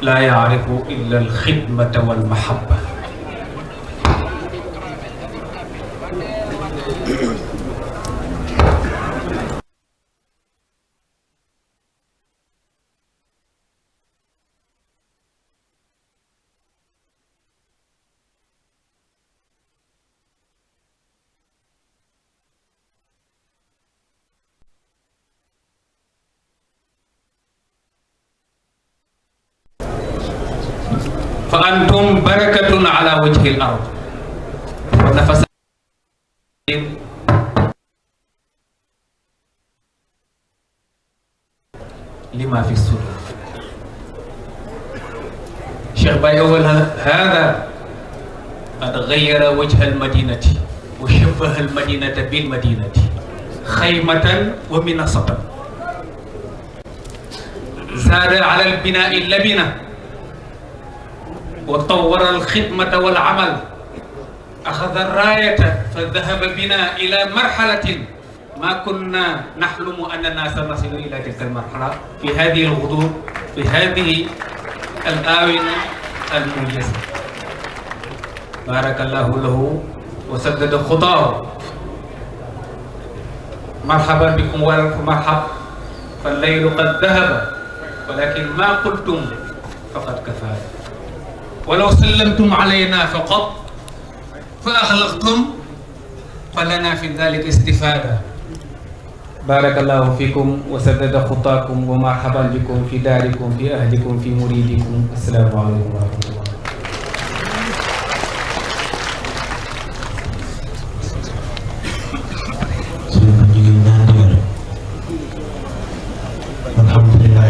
لا يعرف إلا الخدمة والمحبة. فأنتم بركة على وجه الأرض ونفس لما في الصدور. شيخ باي أول هذا قد غير وجه المدينة وشبه المدينة بالمدينة خيمة ومنصة، زاد على البناء اللبنة وطور الخدمة والعمل، أخذ الراية فذهب بنا إلى مرحلة ما كنا نحلم أننا سنصل إلى تلك المرحلة في هذه الغدور، في هذه الآونة الموجزة. بارك الله له وسدد خطاه. مرحبا بكم والف مرحب، فالليل قد ذهب ولكن ما قلتم فقد كفى، ولو سلمتم علينا فقط فأخلقتم فلنا في ذلك استفادة. بارك الله فيكم وسدد خطاكم، ومرحبا بكم في داركم، في أهلكم، في مريدكم. السلام عليكم ورحمة الله. alhamdulillah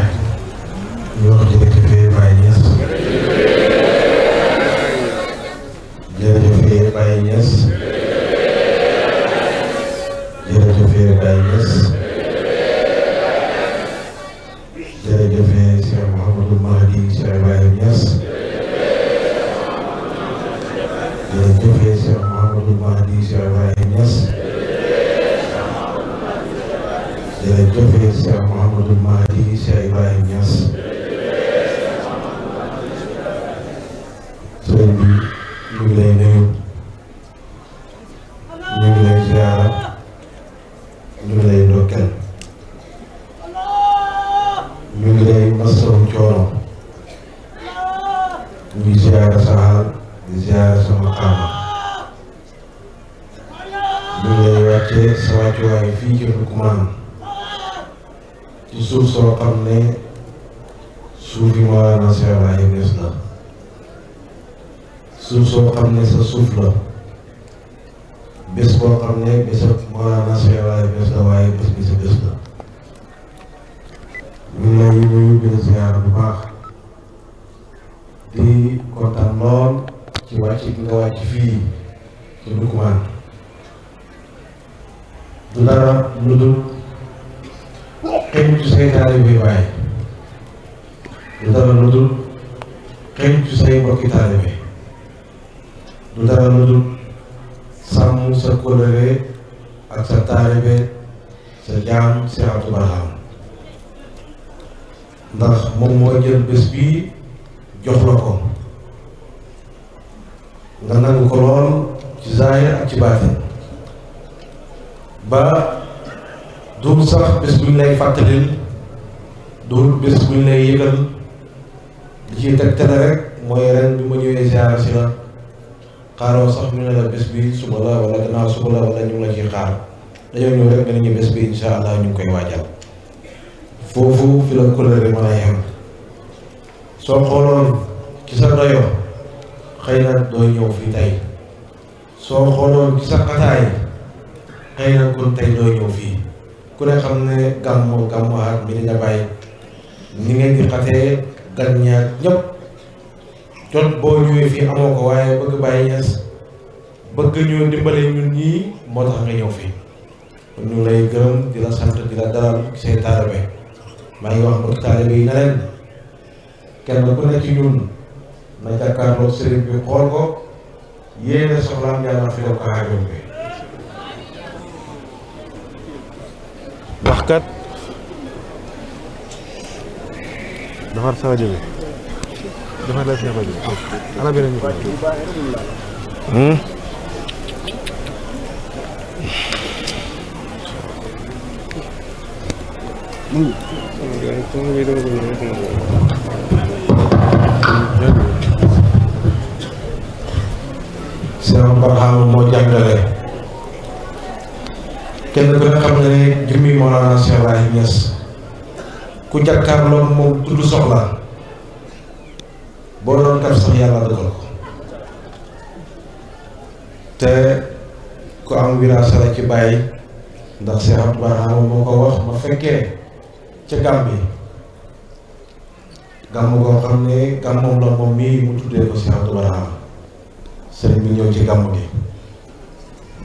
ñu wax jërëjëfee Baye Niass, jërëjëfee Baye Niass, jërëjëfee Baye Niass, jërëjëfee Cheikh Mouhamadou Mahdi Cheikh Baye Niass, jërëjëfee Cheikh Mouhamadou Mahdi Cheikh Baye Niass, jërëjëfee Cheikh Mouhamadou Mahdi Cheikh Ibrahim Niass. sëriñ bi ñu ngi lay nuyu, ñu ngi lay ziara, ñu ngi lay ndokkeel, ñu ngi lay masawu coono, ñu ngi ziara sa xaal di ziara sa maqaama, ñu ngi lay wàccee sa wàccuwaay fii ci Ndoukoumane, ci suuf soo xam ne suuf yi Mawlana Cheikh Ibrahim Niass la, suuf soo xam ne sa suuf la, bés boo xam ne bésab Mawlana Cheikh Ibrahim Niass la, waaye bés bi sa bés la. ñu ngi lay nuyu di la ziyaara bu baax, di kontaan lool ci wàcc bi nga wàcc fii ci Ndoukoumane. du dara lu dul xëy ci say taalibe Baay, du dara lu dul xëy ci say mbokki taalibe, du dara lu dul sàmm sa kóllëre ak sa taalibe sa jaam Cheikh Abdou Barham, ndax moom moo jël bés bii jox la ko nga nangu ko lool ci zaahir ak ci baatin, ba dul sax bés buñ lay fàttalil, dul bés buñ lay yëgal, li ciy tegtale rek mooy ren bi ma ñëwee ziara si la xaaroo sax ñu ne la bés bi suba la wala gannaaw suba la wala ñu ngi la ciy xaar, dañoo ñëw rek nga ne ñu bés bi insha allah ñu ngi koy waajal. foofu fi la kóllëre mën a yem. soo xooloon ci sa doyo xëy na doo ñëw fii tey, soo xooloon ci sa xataay xëy na kon tey doo ñëw fii. ku ne xam ne gàmmu ak Medina Baye ni ngeen di xatee gan ñaar ñëpp jot boo ñëwee fii amoo ko, waaye bëgg Baye Niass bëgg ñu dimbale ñun ñii moo tax nga ñëw fii. kon ñu lay gërëm di la sant di la dalal say taalibe. maa ngi wax mbokk taalibe yi ne leen kenn ku ne ci ñun na jàkkaarloo sëriñ bi xool ko, yéene soxlaam yàlla fi def ko aajoom bi. wax kat defar sa rajo bi Cheikh Barham moo jàngale kenn ku ne xam ne jëmmi Mawlana Cheikh Ibrahim Niass ku jàkkaarloo moom tudd soxla boo doon kaf sax yàlla dëggal ko te ku am wiraasa la ci bàyyi ndax Cheikh Abdou Barham moo ko wax ma fekkee ca Gàmbi gàmm goo xam ne gàmmoom la moom mii mu tuddee ko Cheikh Abdou Barham sëriñ bi ñëw ci gàmm gi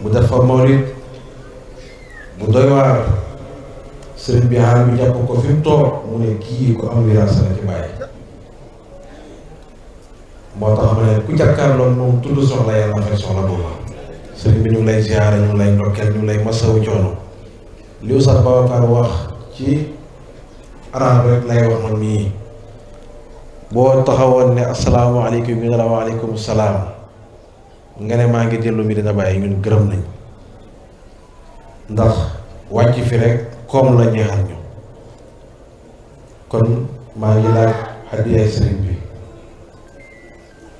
mu def fa mawlid bu doy waar sëriñ bi xaal bi jàpp ko fi mu toog mu ne kii ko am wiraasa la ci bàyyi moo tax mu ne ku jàkkaarloo moom tudd soxla yàlla fay soxla boobu sëriñ bi ñu ngi lay ziyaara ñu ngi lay ndokkeel ñu ngi lay masawu coono li Oustaz Babacar wax ci arab rek lay wax man mii boo taxawoon ne asalaamaaleykum ñu ne la waaleykum salaam nga ne maa ngi dellu mi dina bàyyi ñun gërëm nañ ndax wàcc fi rek koom la ñeexal ñu kon maa ngi laaj hadiyaay sëriñ bi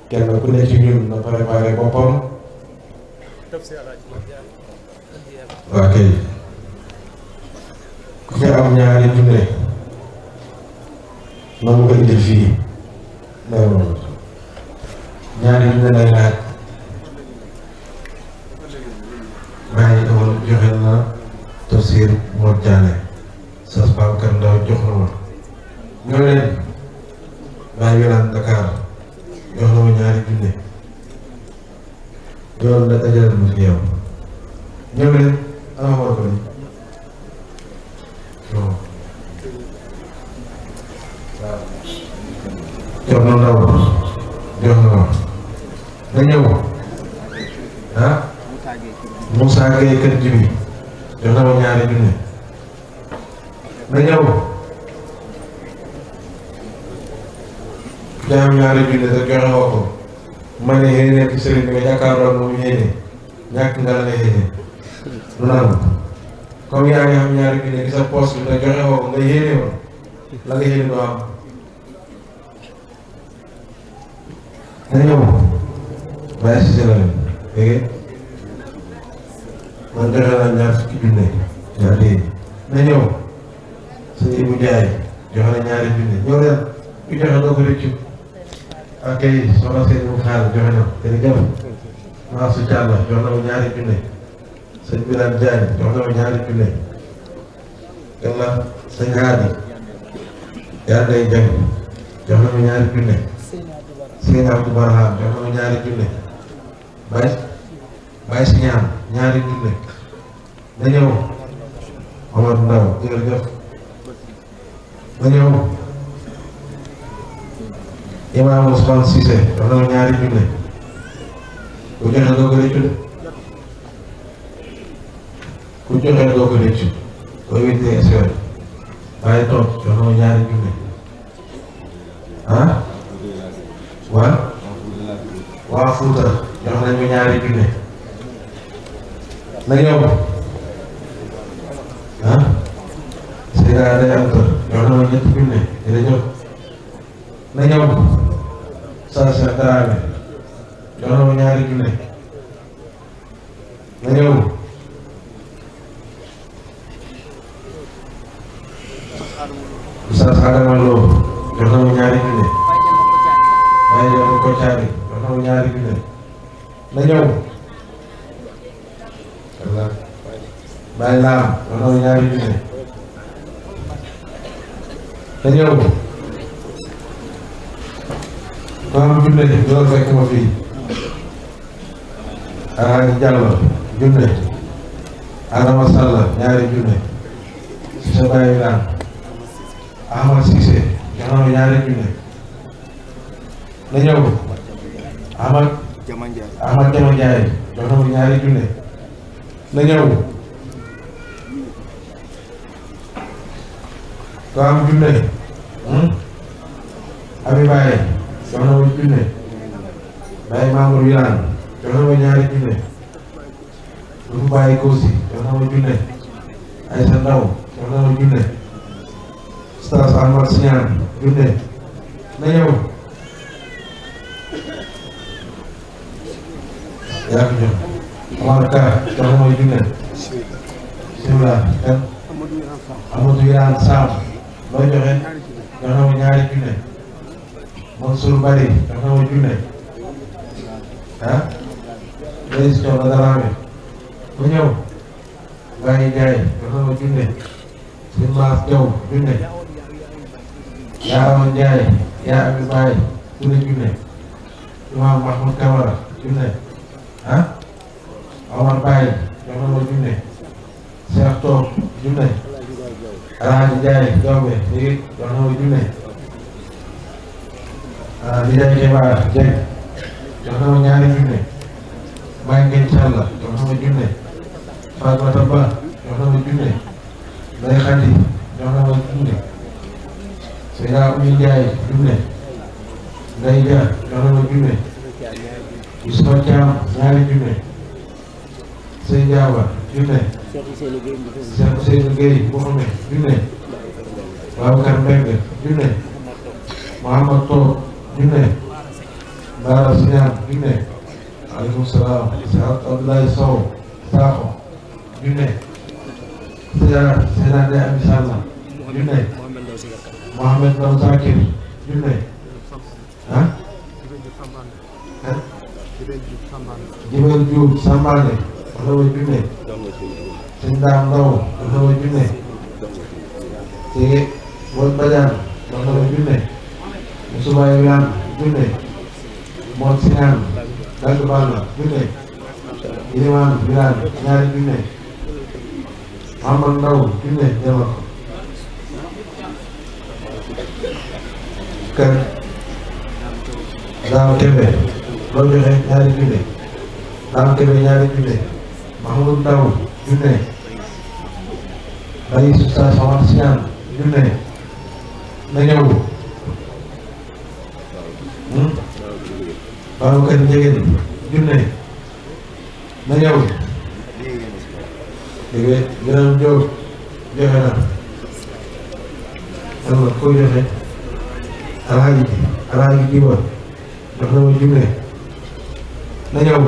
kenn ku ne ci ñun na préparé boppam waa kay ku ci am ñaari junne na mu ko indil fii ñaari junne lay laaj maa ngi demoon joxe na tafsir Mor Diané sas Babacar Ndaw jox na ma ñoo leen maa ngi naan Dakar jox na ma ñaari junne yoon la dajale ma fi yow ñoo leen ana war ko ni non waaw jox na ndaw jox na ma nga ñëw ah Moussa Gueye kër Jibi jox na ma ñaari junne nga ñëw jaam ñaari junne te joxe woo ko ma ne yéen nekk sëriñ bi nga jàkkaarloo moom yéene ñàkk nga la yéene lu naan comme yaa ngi am ñaari junne gi sa poos bi te joxe woo ko nga yéene ma la nga yéene doo am nga ñëw bàyyi si la leen dégg man joxe naa ñaar fukki junne ñaar dégg na ñëw sëñ Ibu Jaay joxe na ñaari junne ñëw leen ku joxe doo ko rëccu ok soxna seen mu xaar joxe na jërëjëf maa su Thialla jox na ma ñaari junne sëñ Birane Diagne jox na ma ñaari junne kan la sëñ Haadi yaa day jàng jox na ma ñaari junne sëñ Abdou Barham jox na ma ñaari junne bàyyi si ñaari junne na ñëw Omar Ndaw jërëjëf na ñëw Imam Ousmane Cissé jox na ma ñaari junne ku joxe doo ko rëccu de ku joxe doo ko rëccu koy wittee espoir bàyyi toog jox na ma ñaari junne ah waa Fuuta jox nañ ma ñaari junne na ñëw ah Seyda day am jox na ma ñetti junne jërëjëf na ñëw saa sa Dramé jox na ma ñaari junne na ñëw Oustaz Adama Lo jox na ma ñaari junne waaye jox ko caari jox na ma ñaari junne na ñëw bàyyi laam jox na ma ñaari junne na ñëw ko am junne doon fekk ma fii Alaaji Diallo junne Adama Sall ñaari junne si sa bàyyi laam Ahmad Cissé jox na ma ñaari junne na ñëw Ahmad Jama Ndiaye jox na ma ñaari junne na ñëw ko am junne Abi Baye jox na ma junne Baye Mamour Wilane jox na ma ñaari junne lu mu bàyyi Kousi jox na ma junne Aïssa Ndaw jox na ma junne Stas Ahmad Siñaan junne na ñëw yaa ko jox Omar Ka jox na ma junne bismillah kan Amadou Yane Sam loo joxe jox na ma ñaari junne Mansour Bari jox na ma junne ah léegi si coono dara ku ñëw Baye Ndiaye jox na ma junne si Maas Jaw junne yaa Awa Ndiaye yaa Ami Baye junne junne Imam Mahmoud Kamara junne ah Omar Baye jox na ma junne Cheikh Top junne Alhaji Ndiaye Jombe léegi jox na ma junne di Ndiaye Keba Dieng jox na ma ñaari junne Baye Ngeen Salla jox na ma junne Fatmata Ba jox na ma junne Ndeye Khady jox na ma junne Seyda Oumy Ndiaye junne Ndeye Dia jox na ma junne Youssoufa Thiam ñaari junne Sey Diaba junne Cheikh Ousseynou Gueye Mouhamed junne Babacar Mbengue junne Mouhamad Top junne Bara Siñaan junne aleykum salaam Cheikh Abdoulaye Sow Sakho junne Seyda Ndeye Amy Sall junne Mohamed Ndaw Zakir junne ah Jibel Diouf Sambane wax na ma junne Sëñ Daam Ndaw wax na ma junne Sege Wol Badiane wax na ma junne Moussa Wilane junne Mor Siñaan Dagg Balla junne Iliman Wilane ñaari junne Mamadou Ndaw junne jama ko kër Daaw Kebe loo joxe ñaari junne Daaw Kebe ñaari junne Mahmoud Ndaw junne Baye Sousa Samar Siñaan junne na ñëw Babacar Njegen junne na ñëw dégg Biram Diop joxe na alors koy joxe Alhaji Diba jox na ma junne na ñëw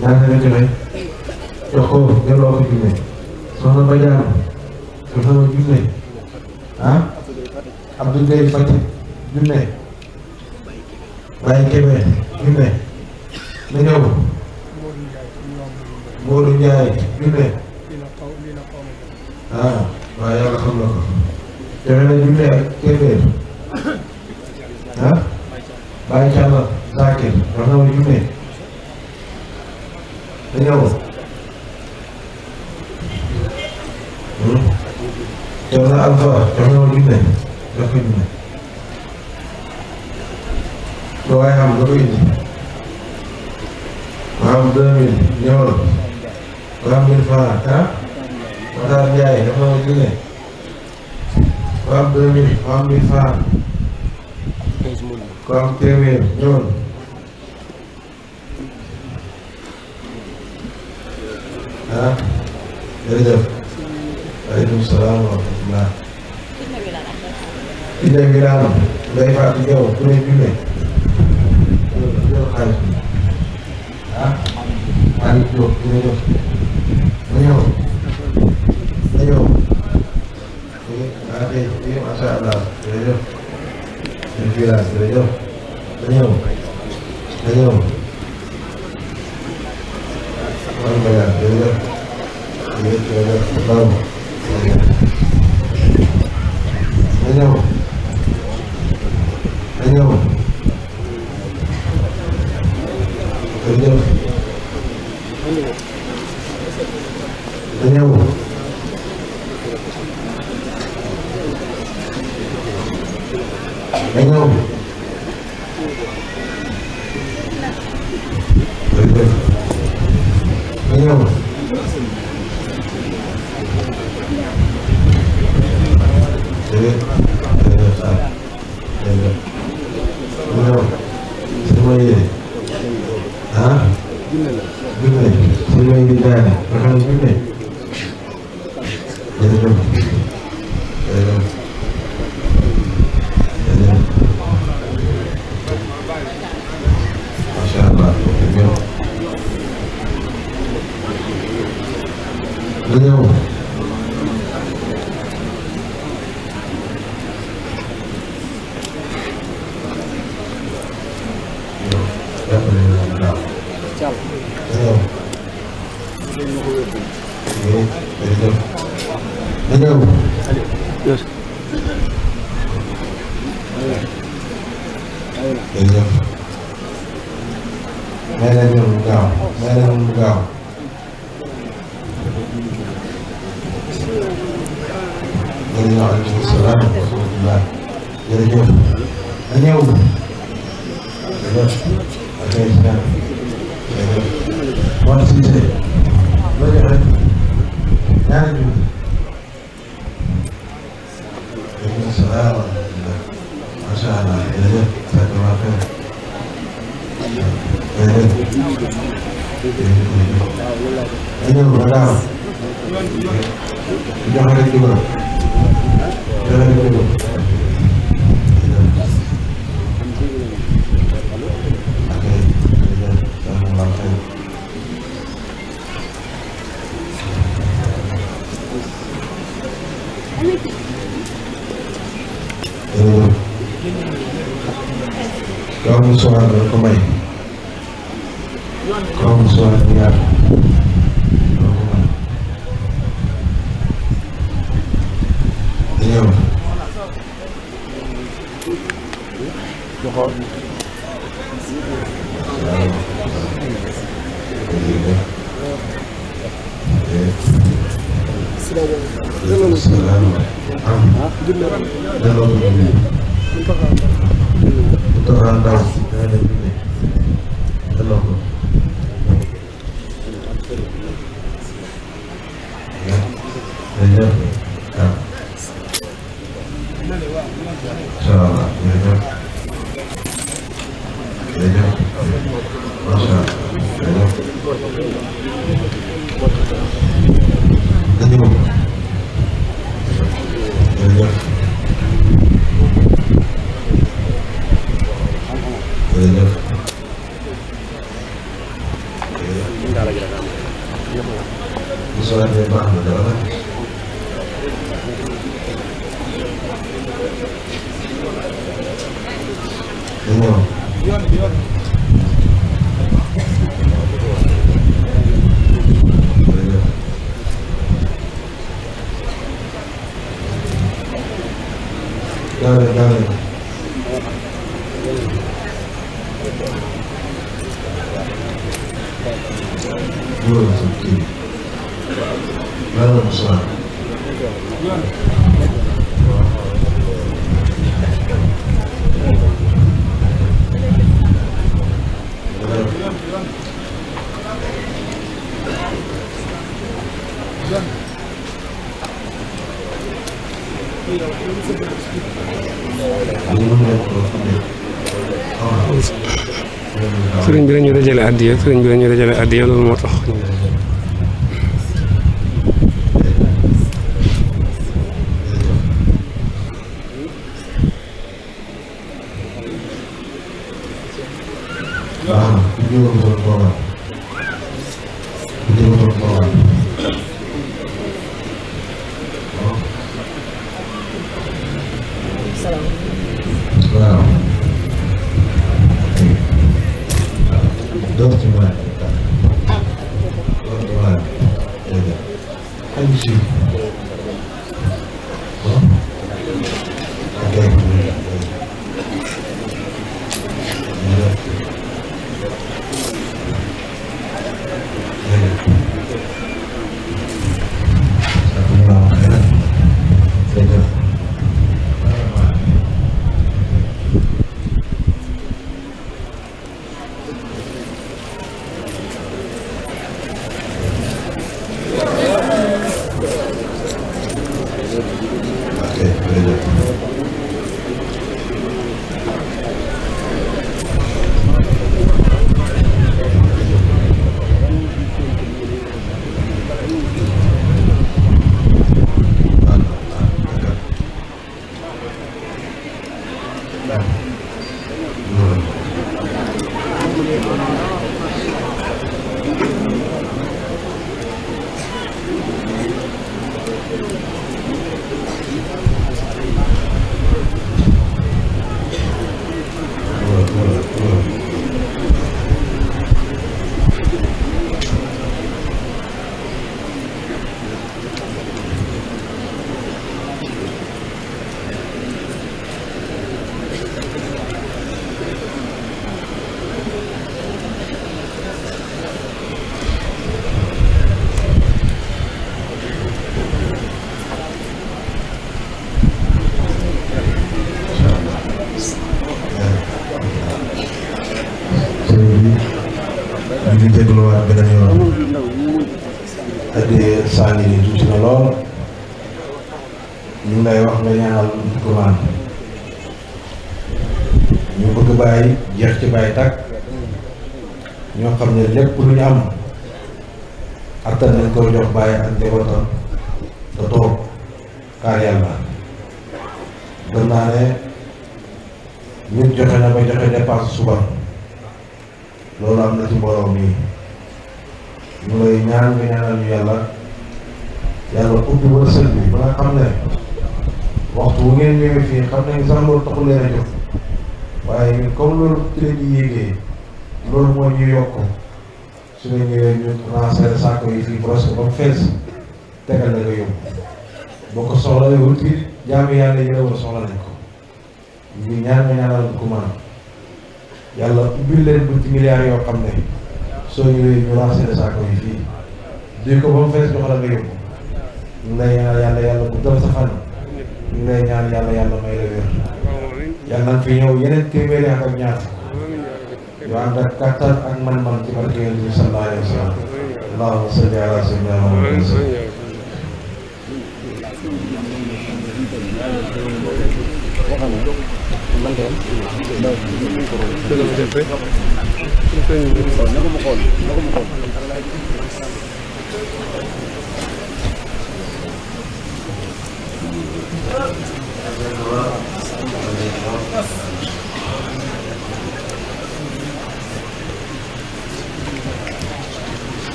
ñaata la joxe jox ko delloo ko junne Soxna Badiane jox na ma junne ah Abdou Gueye Fatick junne Baye Kébé junne na ñëw Modou Ndiaye junne ah waaw yàlla xam na ko joxe na junne ak téeméer ah Baye Thiala Zakir jox na ma junne na ñëw jox na Alpha jox na ma junne jox ko junne loo waaye xam nga ko indi ma am 2000 ñëwal ma am 1000 francs ah Matar Ndiaye jox na ma junne ma am 2000 ma am 1000 francs ko am téeméer ñëwal ah jërëjëf waaleykum salaam wa rahmatullah Inde Wilane Ndeye Fatou Diaw ku ne junne xaalis bi ah Aliou Diop ku ne jox na ñëw ah tey macha allah jërëjëf Inde Wilane jërëjëf na ñëw man Badiane jërëjëf bravo na ñëw jërëjëf na ñëw ñëw. jërëjëf. may leen ñëw bu gaaw may leen bu gaaw. waaleykum salaam wa rahmatulah. jërëjëf. na ñëw. jërëjëf. ok jërëjëf. moo ci gisee. loolu yëpp rek. ñaari junni. waaleykum salaam wa rahmatulah. macha allah jërëjëf. jërëjëf. na ñëw ba gaaw. joxe rek dugal. joxe rek dugal. kaw mu soxla la ko may. kaw mu soxla bu yaatu. doo ko may. ñëw. sëriñ bi dañu dajale addiya loolu moo tax. ngi jégaluwaat beneen yoon addi saa ngi nii tuuti na lool ñu ngi lay wax nga ñaanal Ndoukoumane ñu bëgg bàyyi jeex ci bàyyi tàkk ñoo xam ne lépp lu ñu am attan nañ ko jox bàyyi ak njabootam te toog kaar yàlla gëm naa ne nit joxe na ba joxe dépense suba loolu am na ci mbooloo mi ñu lay ñaan nga ñaanal ñu yàlla ubbi wërsëg bi ba nga xam ne waxtu wu ngeen ñëwee fii xam nañ sax loolu taxul leen a jóg waaye ñun comme loolu ci la ñuy yéegee loolu moo ñu yokk su nga ñëwee ñu rancé saako yi fii presque ba mu fees tegal la nga yóbbu boo ko soxla wut it jaamu yàlla yi la soxla nañ ko ñu ñaan nga ñaanal Ndoukoumane yàlla ubbil leen bunti milliards yoo xam ne soo ñëwee ñu rancé saako yi fii duy ko ba mu fees jox la nga yóbbu ñu lay ñaan yàlla bu dal sa fan ñu lay ñaan yàlla may la wér yàlla nañ fi ñëw yeneen téeméeri ak ñaar yu ànd ak kattan ak man-man ci barke Yonent bi sallallahu alayhi wa sallam allahumma salli ala sayyidina Muhammad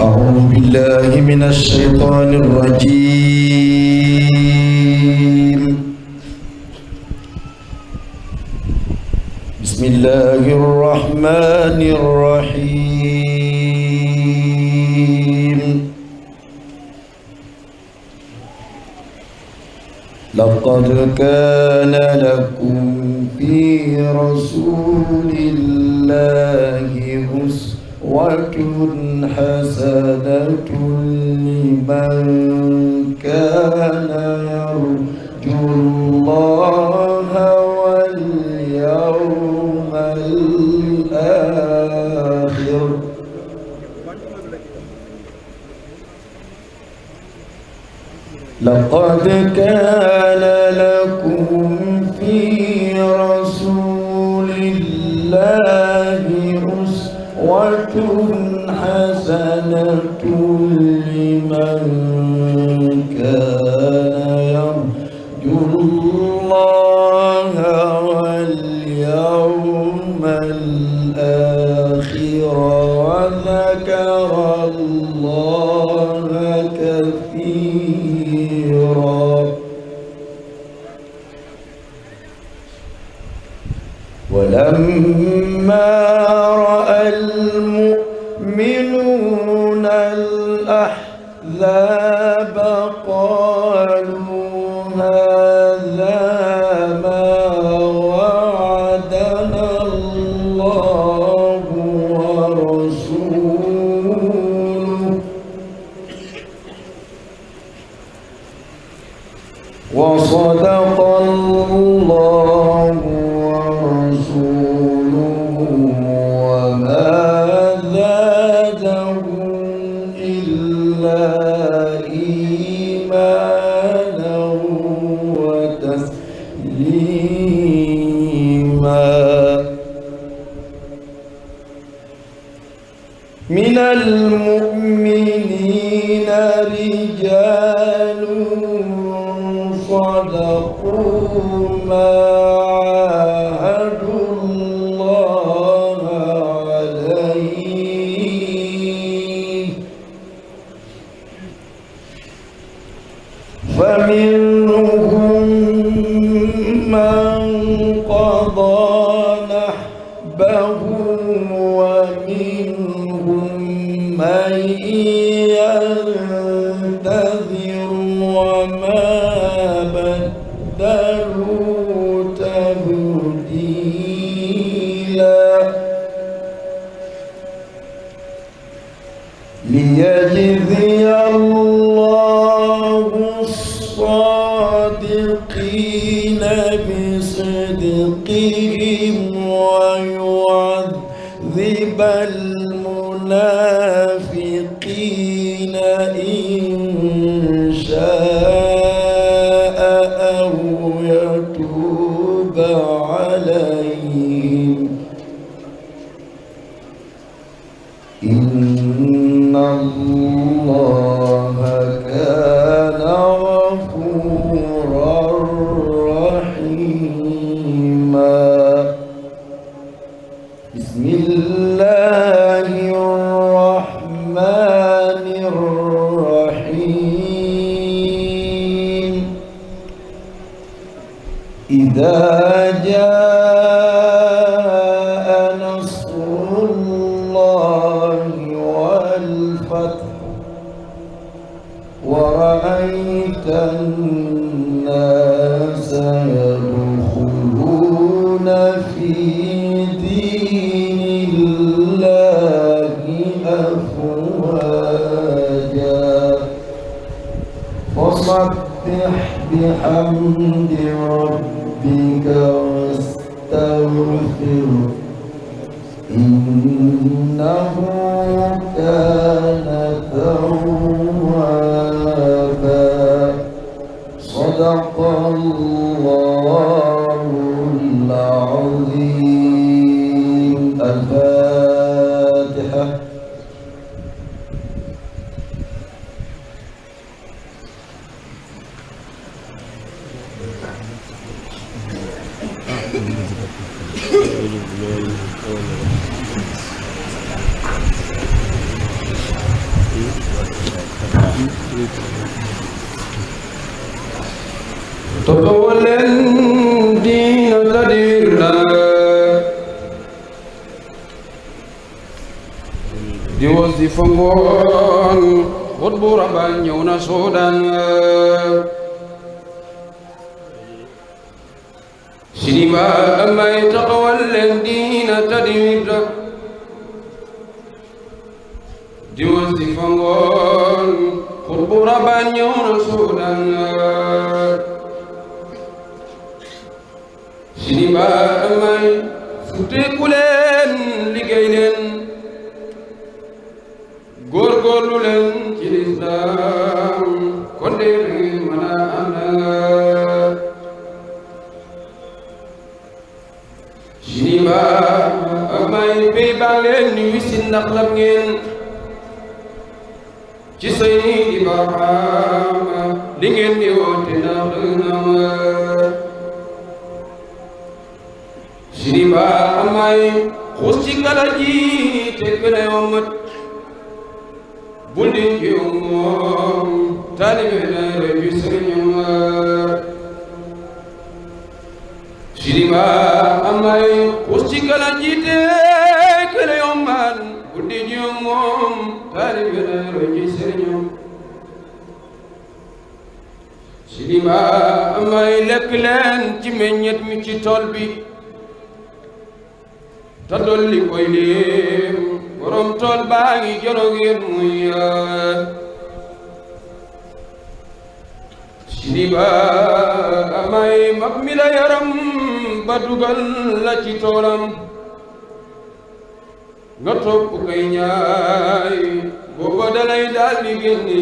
أعوذ بالله من الشيطان الرجيم بسم الله الرحمن الرحيم لقد كان لكم في رسول الله أسوة حسنة لمن كان يرجو الله واليوم الآخر لقد كان لكم في رسول الله أسوة حسنة لمن كان يرجو الله واليوم الآخر وذكر الله كثيرا ولما رأى المؤمنون الأحزاب قالوا هذا ما وعدنا الله ورسوله وصدق الله ورسوله وما زادهم إلا إيمانا وتسليما من المؤمنين رجال صدقوا ما عاهدوا الله عليه فمنهم من فانتظر وما بدلوا تبديلا ليجزي الله الصادقين بصدقهم ويعذب المنافقين إن شاء أو يتوب عليهم إن الله كان غفورا رحيما بسم الله الرحمن الرحيم إذا جاء نصر الله والفتح ورأيت الناس يدخلون في دين الله أفواجا فسبح بحمد ربك واستغفره إنه كان توابا صدق الله العظيم الفاتحة تطول دين تديرنا di wasifa ngoon xutbu rabal ñëw na Sudan Sidi Ba amay taxawal leen diina tadwir di wasifa ngoon xutbu rabal ñëw na Sudan Sidi Ba amay futeeku leen liggéey leen góorgóorlu leen ci lislaam kon de mën a ànd Sidi Ba amay pay baa leen ni wisin ndax lam ngeen ci Seydi Barhama li ngeen di woote ndax nama Sidi Ba amay xuus ci kala ji te gëna yombat bul di jiw moom taalibe na reju sëriñam Sidi Ba amay xuus ci kala ji te gëna yombat bul di jiw moom taalibe na reju sëriñam Sidi Ba amay lekk leen ci meññet mi ci tool bi ta dolli koy lim borom tool baa ngi joloog yéen muy Sidi Ba amay mag mi la yaram ba dugal la ci toolam nga topp kay ñaay booba dalay daal di génni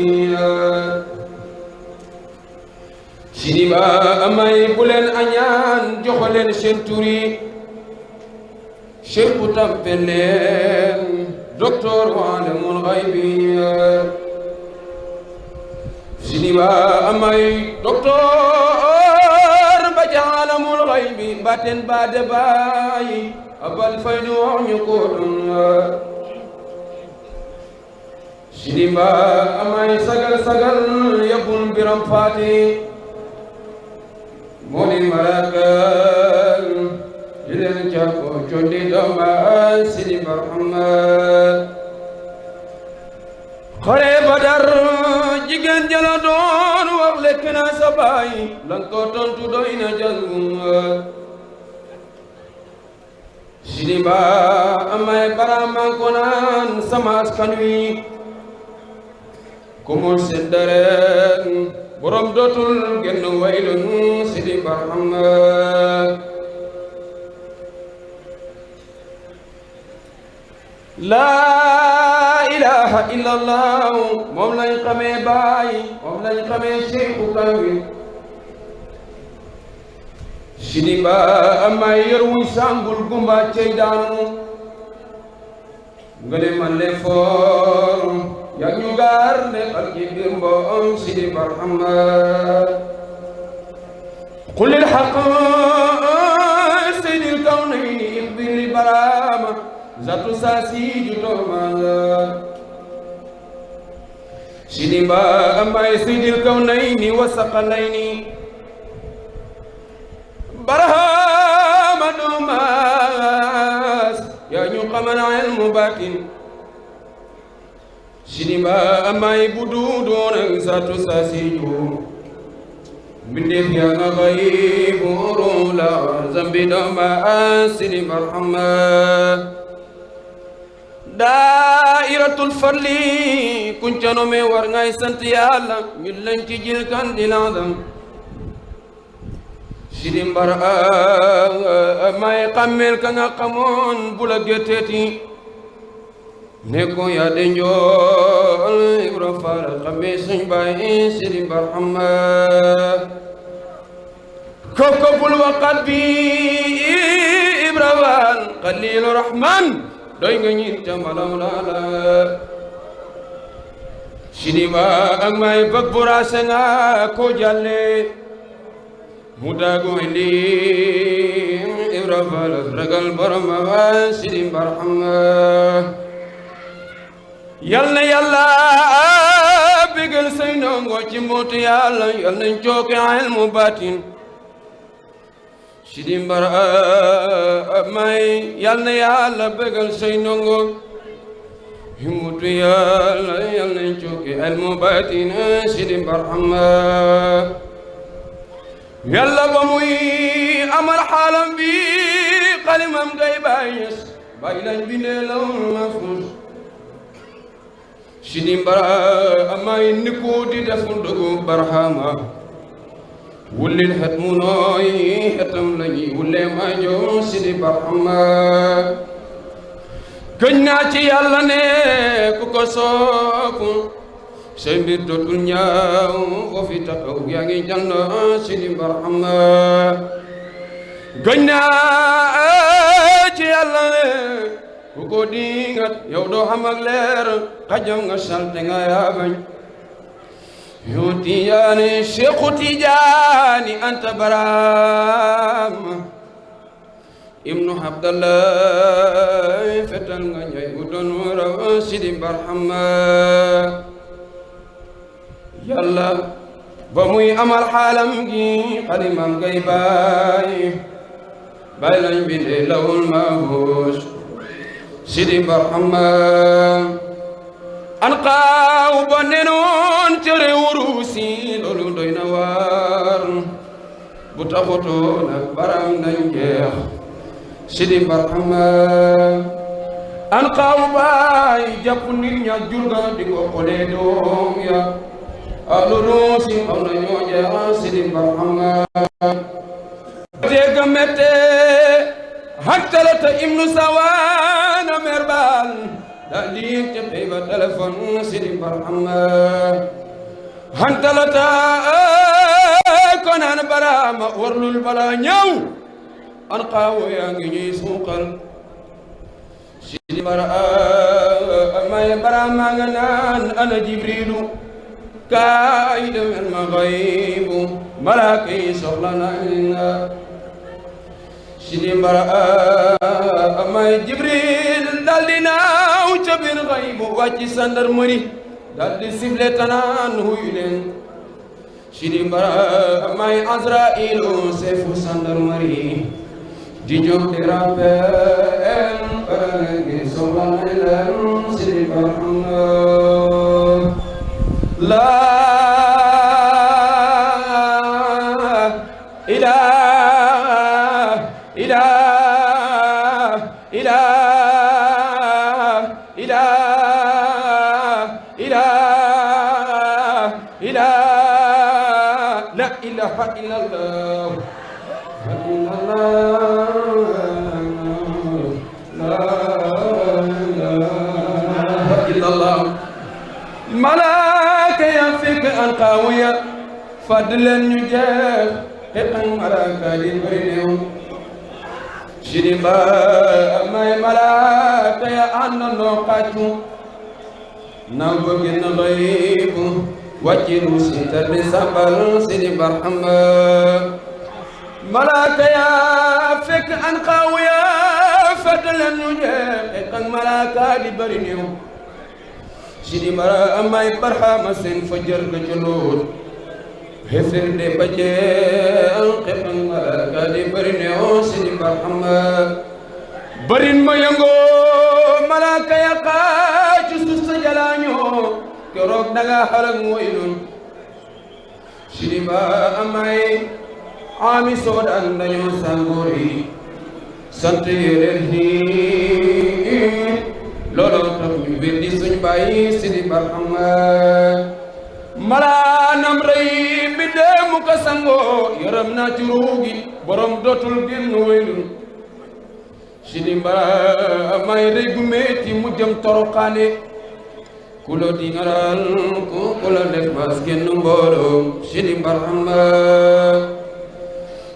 Sidi Ba amay bu leen añaan joxo leen seen turi Cheikh bu tampel leen docteur alamul ghaybi Sidi Ba amay docteur ba ca alamul ghaybi baten ba de bay abal faydu wax ñu ko doon Sidi Ba amay sagal yabul biram faati moo di malakal jilen jako jondi doma Sidi Barhama xare Badar jigéen jala doon wax lekk naa sa baay lan ko tontu doy na jalgum Sidi Ba amay baraman ko naan sama askan wi ku mu seen deret borom dootul genn waylun Sidi Barhama laa ilaha illallah moom lañ xamee baay moom lañ xamee Cheikhu Kawi Sidi Ba amay yor wuy sangul gumba cey daanu nga ne man le foor yaa ñu gaar ne ak ci biir mboom Sidi Barhama qulil haqq sayyidil kawnayni ibdil barama zatu saasi jutoma Sidi Ba amay sayyidil kawnayni wa saqalayni barahama dumas yaa ñu xamal ilmu batin Sidi Ba amay budu doon ak zatu saasi ju mbindeef yaa nga xaybu la zambi doma Sidi Barhama dairatul fadli kuñ ca nome war ngay sant Yàlla ñu lañ ci jël kan di landam Sidi Mbar may xammel ka nga xamoon bu la gétteeti ne ko yaa de njool Ibra Faal xame suñ baay Sidi Barhama koko bul waqat bi Ibra Faal Xaliilu Rahmaan doy nga ñiit camalaw laala Sidi Ba ak may bëgg buraase nga ko jalle mu daagu indi Ibra Faal ragal boroma Sidi Barhama yal na Yàlla bégal say ndongo ci mbootu Yàlla yal nañ cooke ilmu baatin Sidi Mbar may yal na Yàlla bégal say ndongo ci mbootu Yàlla yal nañ cooke ilmu baatin Sidi Barhama Yàlla ba muy amal xaalam bi xalimam ngay bàyyi bàyyi lañ bindee lawul mahfuus Sidi Mbar amay niku di defu ndogu Barhama wullil xet mu nooy xetam lañuy wulle ma jow Sidi Barhama gëñ naa ci Yàlla ne ku ko soopu say mbir dootul ñaaw foo fi taxaw yaa ngi janna Sidi Barhama gëñ naa ci Yàlla ne ku ko dingat yow doo xam ak leer xajam nga salte nga yaa bañ yow Tijaani Seexu Tijaani anta Barhama ibnu Abdallah fetal nga ñay bu doon raw Sidi Barhama Yàlla ba muy amal xaalam gi xalimam ngay bàyyi lañ bindee lawul mahfuus Sidi Barhama an xaaw ba nenoon cere wurusi loolu doy na waar bu taxutoon ak baram dañ jeex Sidi Barhama an xaaw baay jàpp nit ña jurga di ko xoolee doom ya loolu si xaw na ñoo jeex Sidi Barhama dégg mette Hantalata ibnu Sawana merbal daal di yëg ca pay ba téléphone Sidi Barhama Hantalata ko naan Barhama warlul bala ñëw an xaawo yaa ngi ñuy suuqal Sidi Barhama nga naan ana Jibrilu kaay demel ma xaybu malaaka yi soxla nañ la Sidi Mbar amay Jibril daldi naaw ca biir xaybu wàcc gendarmerie daldi sifle tanaan huyu leen Sidi Mbar amay Azrailu seefu gendarmerie di jóg di rappel gi soxla nañ leen Sidi Barhama لا إله إله إله إله إله إله لا إله إلا الله إلا الله لا إله إلا الله ملاك ينفك أن قاوية فضلا يجاب حقا ملاك للبرينيو شريبا ما ملاك يا أنا نوقاتو نبغي نغيب وجلو سيتر بسبل سيدي برحمة ملاك يا فك أن قاوية فضلا يجاب حقا ملاك للبرينيو سيدي مرا أماي برحمة سين فجر جلود هفر دي بجيل قبن ملاكا دي برينيو سيدي برحمة برين ما ينغو ملاكا يقا جسوس جلانيو كروك دغا حرق ويلون سيدي با أماي عامي سود أندنيو سانغوري سنتيري looloo tax ñu weddi suñu bàyyi Sidi Barhama malaanam rëy bi dee mu ko sangoo yërëm naa ci ruugi borom dootul génn wéylu Sidi Barhama rëy gu metti mu jëm toroxaane ku la di ngaral ku la def mas génn mbooloo Sidi Barhama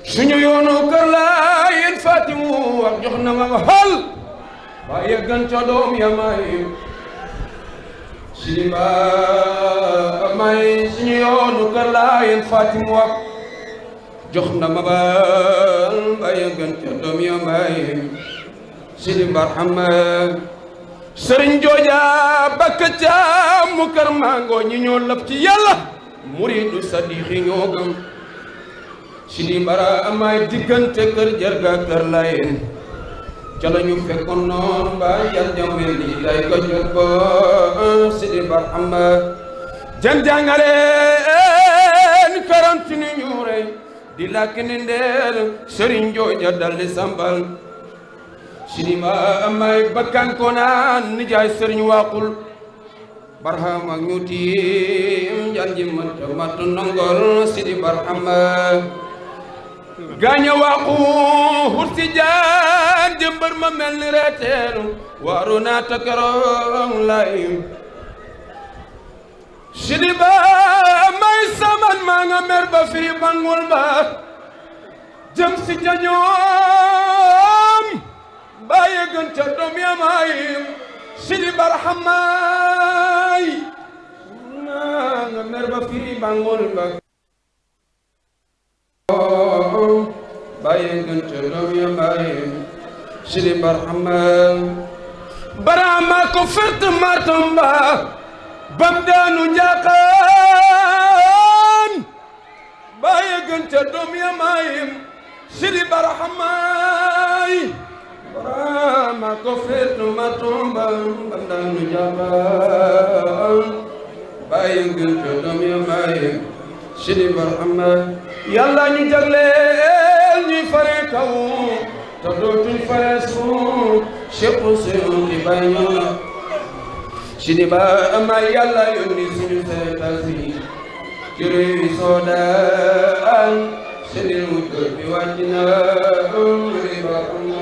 suñu yoonu kër laa yéen Fatimu wax jox na ma xal waaye gën ca doom ya may Sidi Ba may suñu yoonu kër Laayeen Fatim wax jox na ma bal waaye gën ca doom ya may Sidi Barhama sëriñ jooja bakka ca mu kër mango ñi ñoo lëf ci yàlla muridu sadixi ñoo gëm Sidi Bara may diggante kër Jarga kër Laayeen ca la ñu fekkoon noonu ba yal jamel li day ko jot ba Sidi Barhama jàngaleen karanti ni ñu rey di làkk ni ndeer sëriñ jooja dal di sambal Sidi ma amay bakkan ko naan nijaay sëriñ waaqul Barhama ñu tiim janji manta mat nongol Sidi Barhama gaaña waaqu hut si jaan jëmbër ma mel ni reeteelu waaru naa takaroon lay Sidi Ba may saman maa nga mer ba firi bangul ba jëm si jañoom bàyyi gën ca doom ya maayim Sidi Barhamaay maa nga mer ba firi bangul ba bàyyi gën ca doom ya maayim Sidi Barhama Barhama ko fert matomba bam daanu njaqaan bàyyi gën ca doom ya maayim Sidi Barhama Barhama ko fert matomba bam daanu njaqaan bàyyi gën ca doom ya maayim Sidi Barhama yàlla ñu jagleel ñuy fare kaw te dootuñ fare suuf Cheikh Ousseynou di bay ñëw na Sidi Ba amay yàlla yónni suñu seetal si ci réewi Soodaan Sidi mujj bi wàcc na Sidi Barhama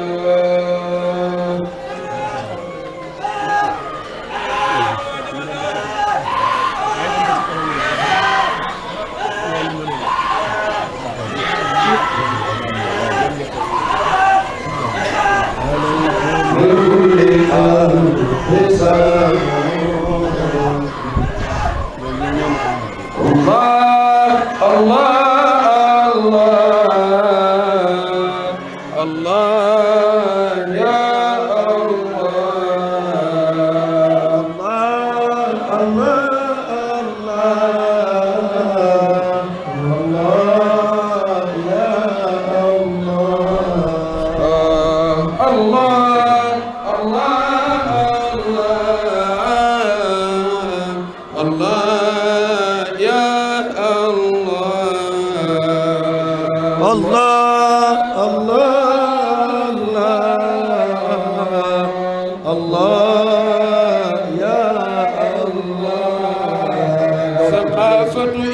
Allah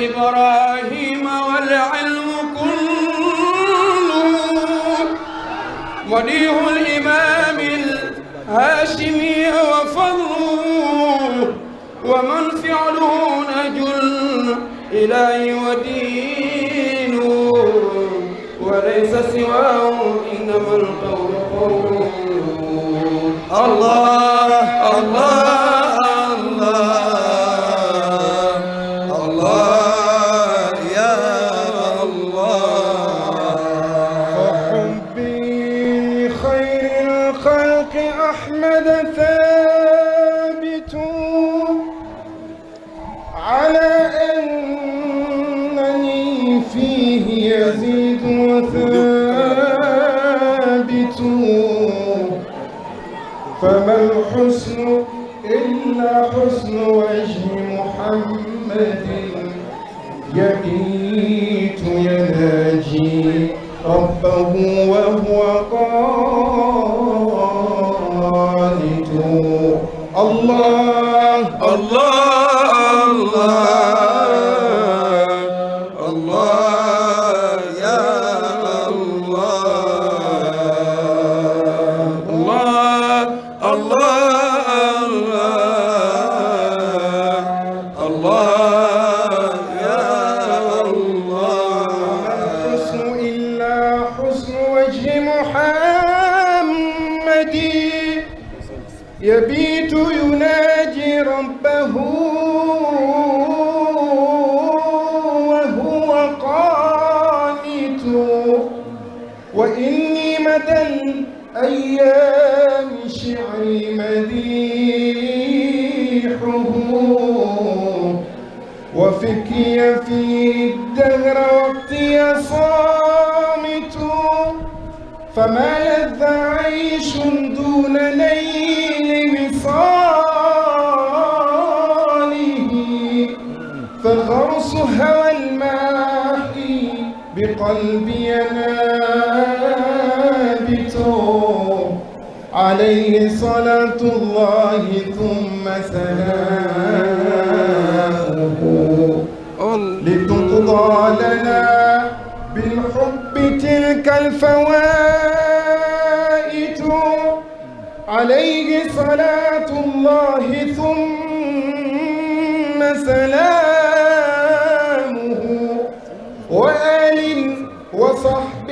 إبراهيم والعلم كله مديح الإمام الهاشمي وفضله ومن فعله نهج الإله ودينه وليس سواه إنما القول قوله الله الله الله يا الله فحبي لخير الخلق أحمد ثابت على أنني فيه يزيد وثابت فما الحسن إلا حسن وجه محمد يبيت يناجي ربه وهو قانت الله الله الله الله يا الله الله الله الله يا الله الحسن إلا حسن وجه محمد يبيت يناجي ربه وهو قانت وإني مدى الأيام شعري مديحه وفكري في الدهر وقتي صامت فما لذ عيش دون ليل وصاله فالغرس هوى الماحي بقلبي نابت عليه صلاة الله ثم سلامه لتقضى لنا بالحب تلك الفوائت عليه صلاة الله ثم سلامه وآل وصحب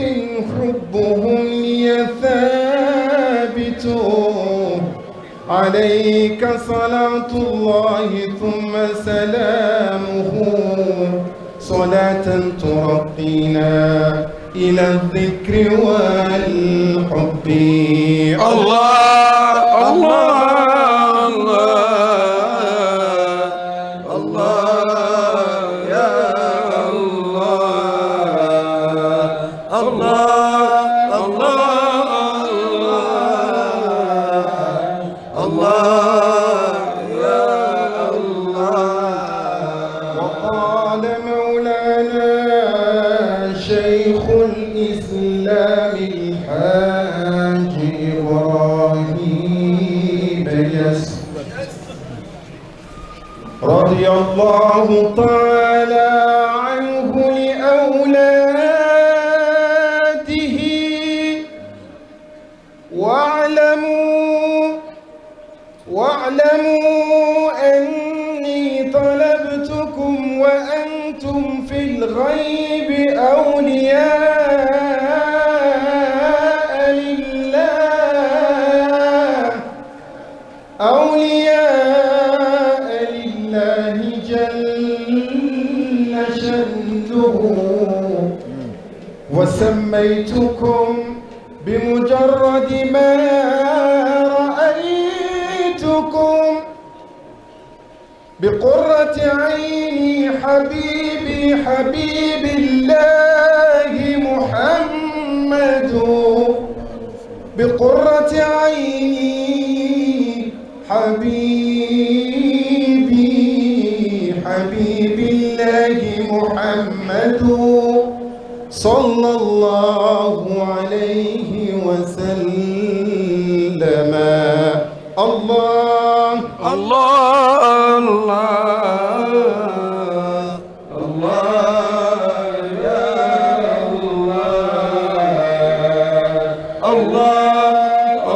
حبهم لي ثابت عليك صلاة الله ثم سلامه صلاة ترقينا إلى الذكر والحب الله الله الله الله يا الله الله الله الله يا الله وقال مولانا شيخ الإسلام الحاج إبراهيم يس رضي الله تعالى عنه لأولاده واعلموا أني طلبتكم وأنتم في الغيب أولياء لله جل شأنه وسميتكم بمجرد ما رأيتكم بقرة عيني حبيبي حبيب الله محمد بقرة عيني حبيبي حبيب الله محمد صلى الله عليه وسلم. الله الله الله الله يا الله الله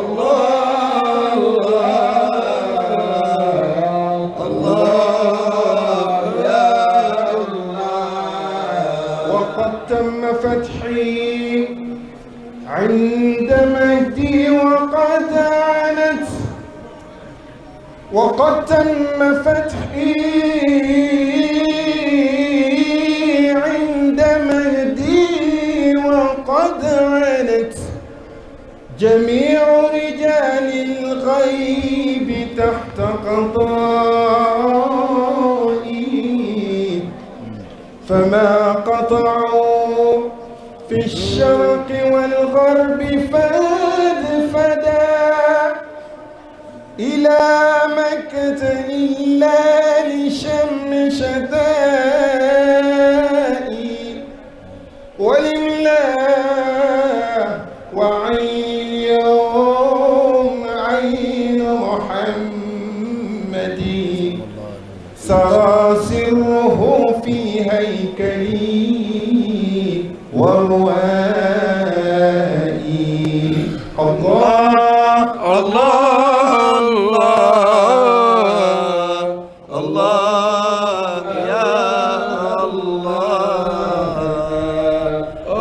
الله الله يا الله. وقد تم فتحي عند مهدي وقد تم فتحي عند مهدي وقد عنت جميع رجال الغيب تحت قضائي، فما قطعوا في الشرق والغرب فادفدا إلى مكة إلا لشم شتائي، ولله وعين يوم عين محمد سرى سره في هيكلي وروائي. الله الله الله الله يا الله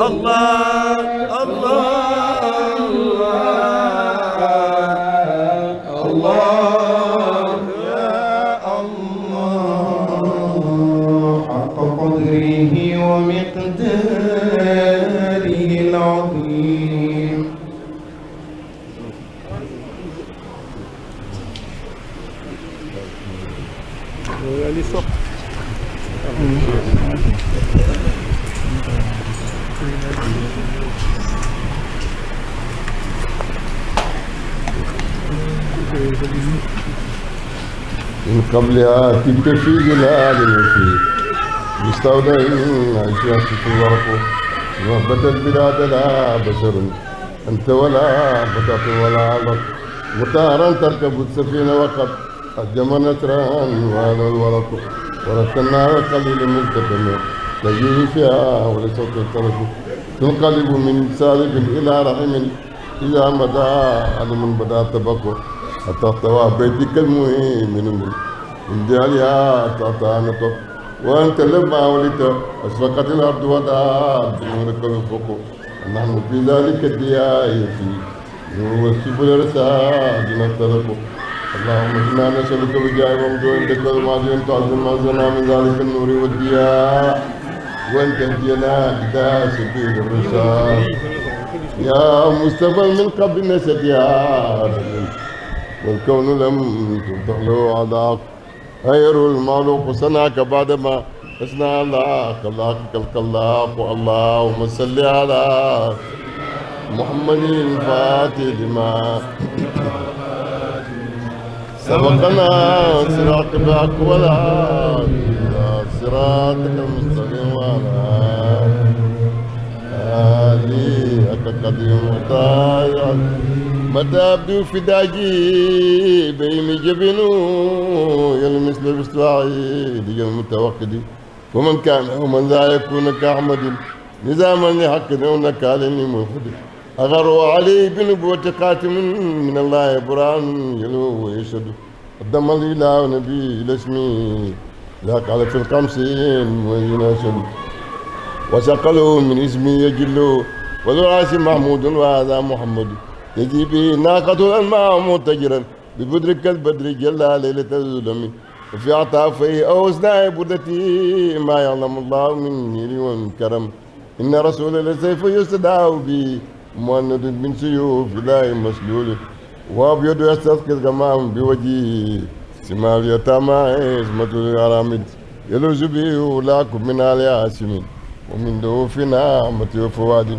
الله الله الله يا الله حق قدره ومقداره العظيم. من قبلها كنت في ظلال وفي مستودع أشياء في الورق وهبت البلاد لا بشر أنت ولا بطاط ولا علق مطارا تركب السفينة وقد هجم نسرا وهذا الورق ورث النار قليل ملتقم تجري فيها ولصوت الترك تنقلب من سالب إلى رحم إذا مدى علم بدا تبكر حتى طوى بيتك المهم من جالها تعطانتك وأنت لما ولدت أشرقت الأرض ودعت بنورك الأفق نحن في ذلك الدياء في نور السبل رساد نترك. اللهم إنا نسألك بجاه ممدوح عندك والمعزي أن تعظم معزنا من ذلك النور والدياء وأن تهدينا بداية سبيل الرشاد يا مصطفى من قبل نسد يا والكون لم تفتح له عذاك خير المعلوق صنعك بعدما أثنى الله خلاقك الخلاق. اللهم صل على محمد الفاتح لما سبقنا صراط باك ولا صراطك المستقيم وعلى آله أتقدم وطايع متى أبدو في داجي بين جبنو يلمس بالإسرائيل المتوقد ومن كان ومن ذا يكون كأحمد نظاما لحقنا ونكالني منفد أغروا عليه بنبوة قاتم من الله برهان يلو ويشهد قدم الإله نبي الاسمي لا قال في الخمسين ويناشد وسقله من اسمي يجلو وذو العاص محمود وهذا محمد يجي به ناقة الماء متجرا ببدرك البدر جل ليلة الظلم وفي عطافه أو أثناء بردتي ما يعلم الله من نير ومن كرم. إن رسول السيف يستدعى به مهند من سيوف الله مسلول وأبيض يستسقط كمام بوجهه سماء اليتامى عصمة الأرامل يلوز به لاكم من آل عاصم ومن دوفنا نعمة وفواد.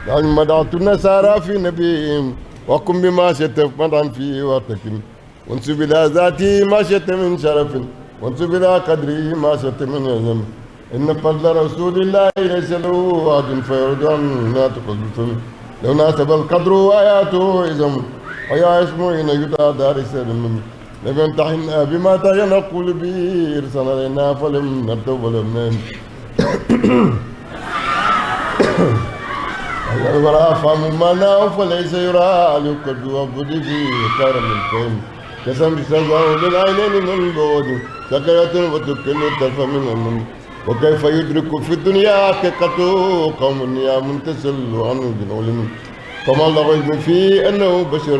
لأن مدعت النصارى في نبيهم وقم بما شئت مدعا فيه وارتكم وانسب إلى ذاتي ما شئت من شرف وانسب إلى قدره ما شئت من عزم إن فضل رسول الله ليس له وعد فيرد عن لا تقل بفم لو ناسب القدر وآياته إذا ويا اسمه إن يدعى دار السلم لم يمتحنا بما تعين نقول به إرسل لنا فلم نرتب ولم نم الورى فهم معناه فليس يرى لقد وبد فيه خير من فهم كسم بسرعه للعينين من بعد سكرة وتكل الطرف من وكيف يدرك في الدنيا حقيقته قوم يا منتسل عنه بالعلم فما الغيب فيه أنه بشر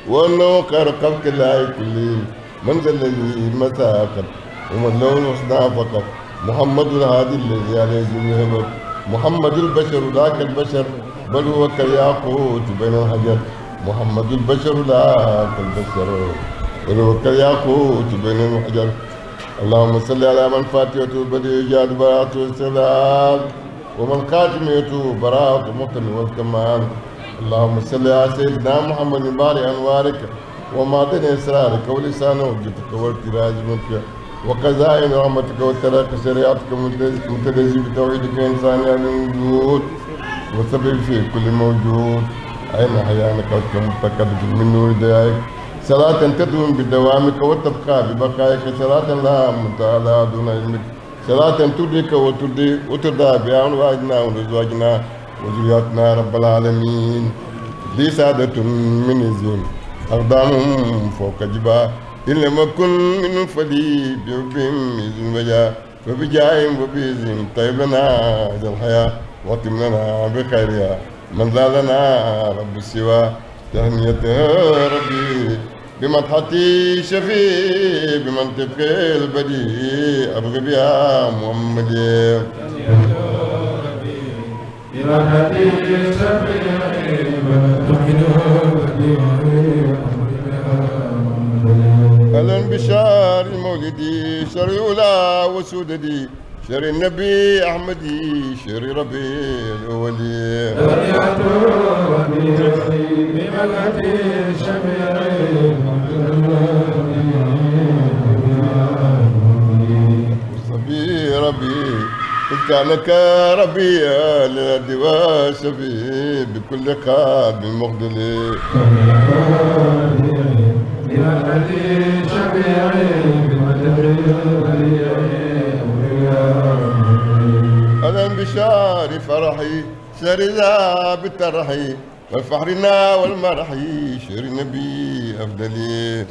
وأنه خير خلق الله كلهم من ذا الذي متى قد ومن له الحسنى فقط محمد الهادي الذي عليه الهمت محمد البشر ذاك البشر بل هو كالياقوت بين الحجر محمد البشر ذاك البشر بل هو كالياقوت بين الحجر اللهم صل على من فاتحته بديع جاد براءته السلام ومن خاتمته براءة المحكم والكمال اللهم صل على سيدنا محمد بارئ انوارك ومعدن اسرارك ولسان حجتك والتراج منك وخزائن رحمتك وترك شريعتك متلزم بتوحيدك انسانيا الوجود وسبب في كل موجود اين احيانك وكمتقدس من نور دعائك صلاة تدوم بدوامك وتبقى ببقائك صلاة لا منتهى دون علمك صلاة تدرك وترضى بها أنواعنا ونزواجنا وذرياتنا رب العالمين لي سادة من الزين أقدامهم فوق جباه إن لم أكن من فلي بحبهم إذن وجاه فبجاههم وبإذنهم طيب لنا هذا الحياة واختم لنا بخيرها من ذا لنا رب السوى تهنية ربي بمدحتي شفي بمنطق البديع أبغي بها محمد بمدحتي شفي أهلا بشار المولدي شر الأولى وسوددي شر النبي أحمدي شر ربيع الأولي وصبي ربي إذ كانك ربي للأرض وشفي بكل قلب مخدلي أهلا بشار فرحي شر ذا بالترحي والفحرنا والمرحي شر النبي أفضلي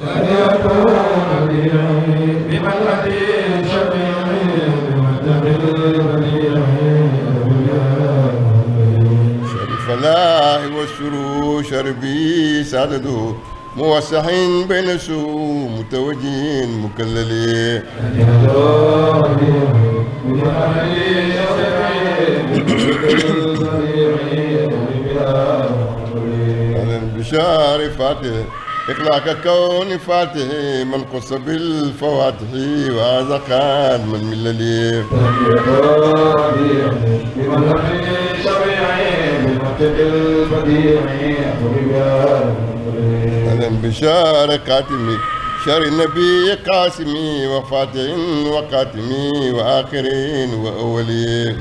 شر الفلاح والشرور شر بي سعدده موسحين بين سوء متوجين مكللين أهلا بشار فاتح إخلاق كون فاتح من قص بالفواتح وهذا قاد من مللي أهلا بشار قاتمي شر النبي قاسمي وفاتح وقاتمي وآخرين وأولين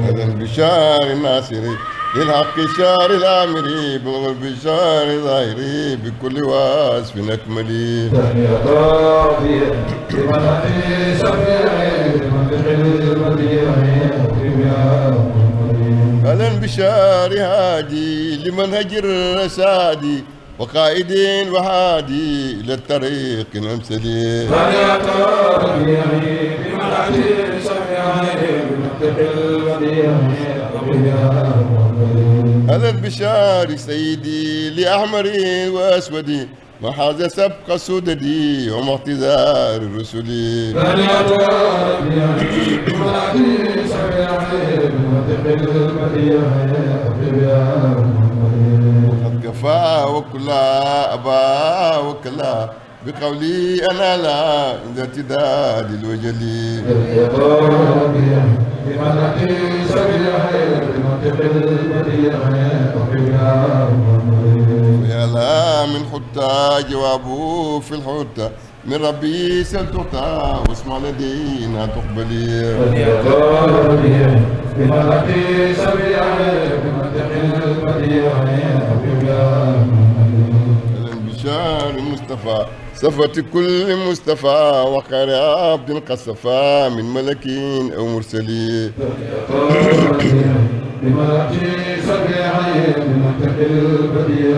أهلا بشار الناصري للحق شار الآمري بغل بشار ظاهري بكل واسف أكملي أهلا بشار هادي لمنهج الرشادي وقائدين وهادي إلى الطريق الممثلي هذا البشار سيدي لأحمر وأسود وحاز سبق سددي ومعتذار الرسل وقد كفى وكلا أبا وكلا بقولي أنا لا عند ارتداد الوجل يا لا من حتى جوابه في الحتى من ربي سلطتا واسمع لدينا تقبلي بملكي سبيعي بمنطق البديع بشار المصطفى صفة كل مصطفى وخير عبد قد صفى من ملكين أو مرسلين بملكي سبيعي بمنطق البديع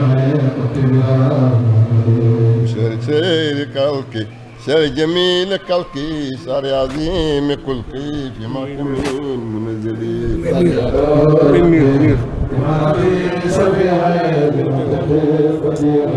شر سير خلقي شر جميل خلقي شر عظيم خلقي في محكم منزلين بملكي سبيعي بمنطق البديع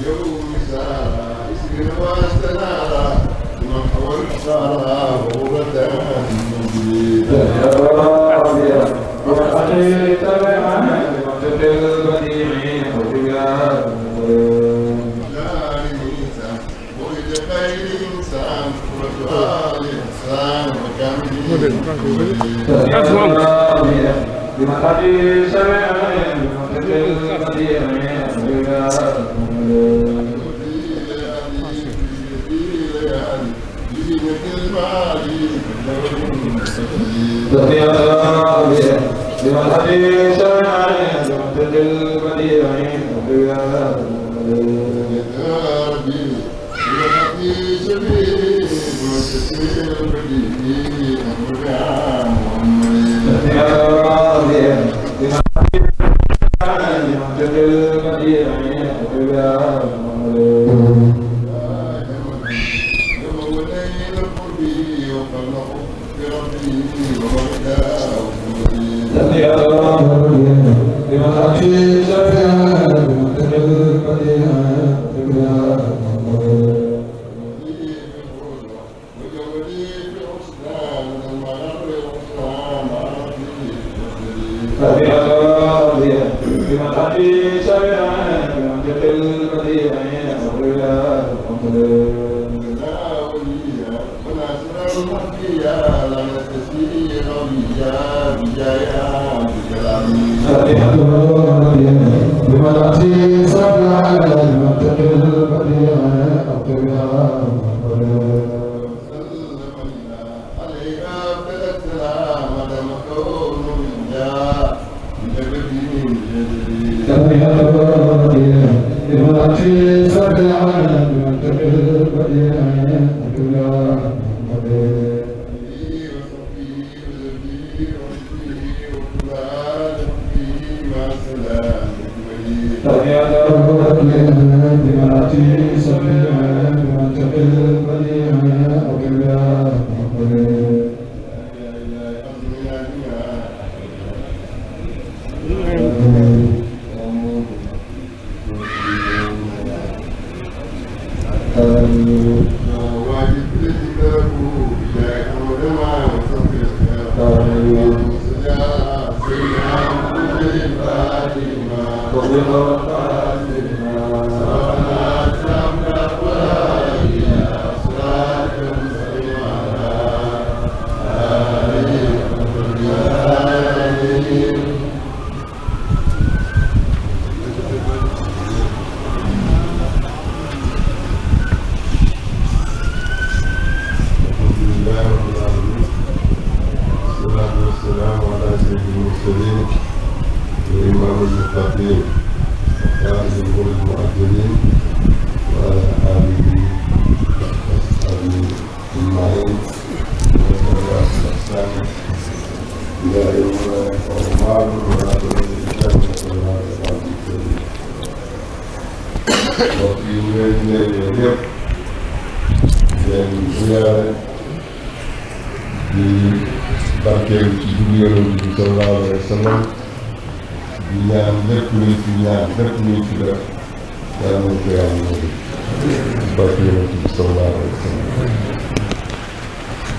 يوم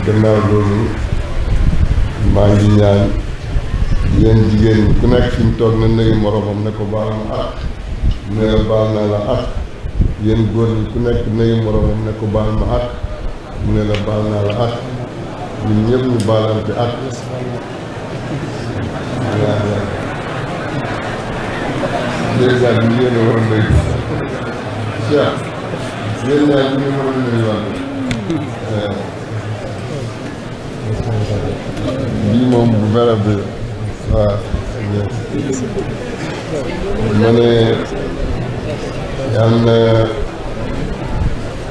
gannaaw loolu maa ngi ñaan yéen jigéen ñi ku nekk fi mu toog na nuyu moromam ne ko baal ma ak ne la baal naa la ak yéen góor ñi ku nekk nuyu moromam ne ko baal ma ak ne la baal naa la ak ñun ñëpp ñu baalante ak dèjà bi yéen a war a nuyu Cheikh yéen ñaar ñu war a nuyu wàll lii moom bu vera bi waaw ma ne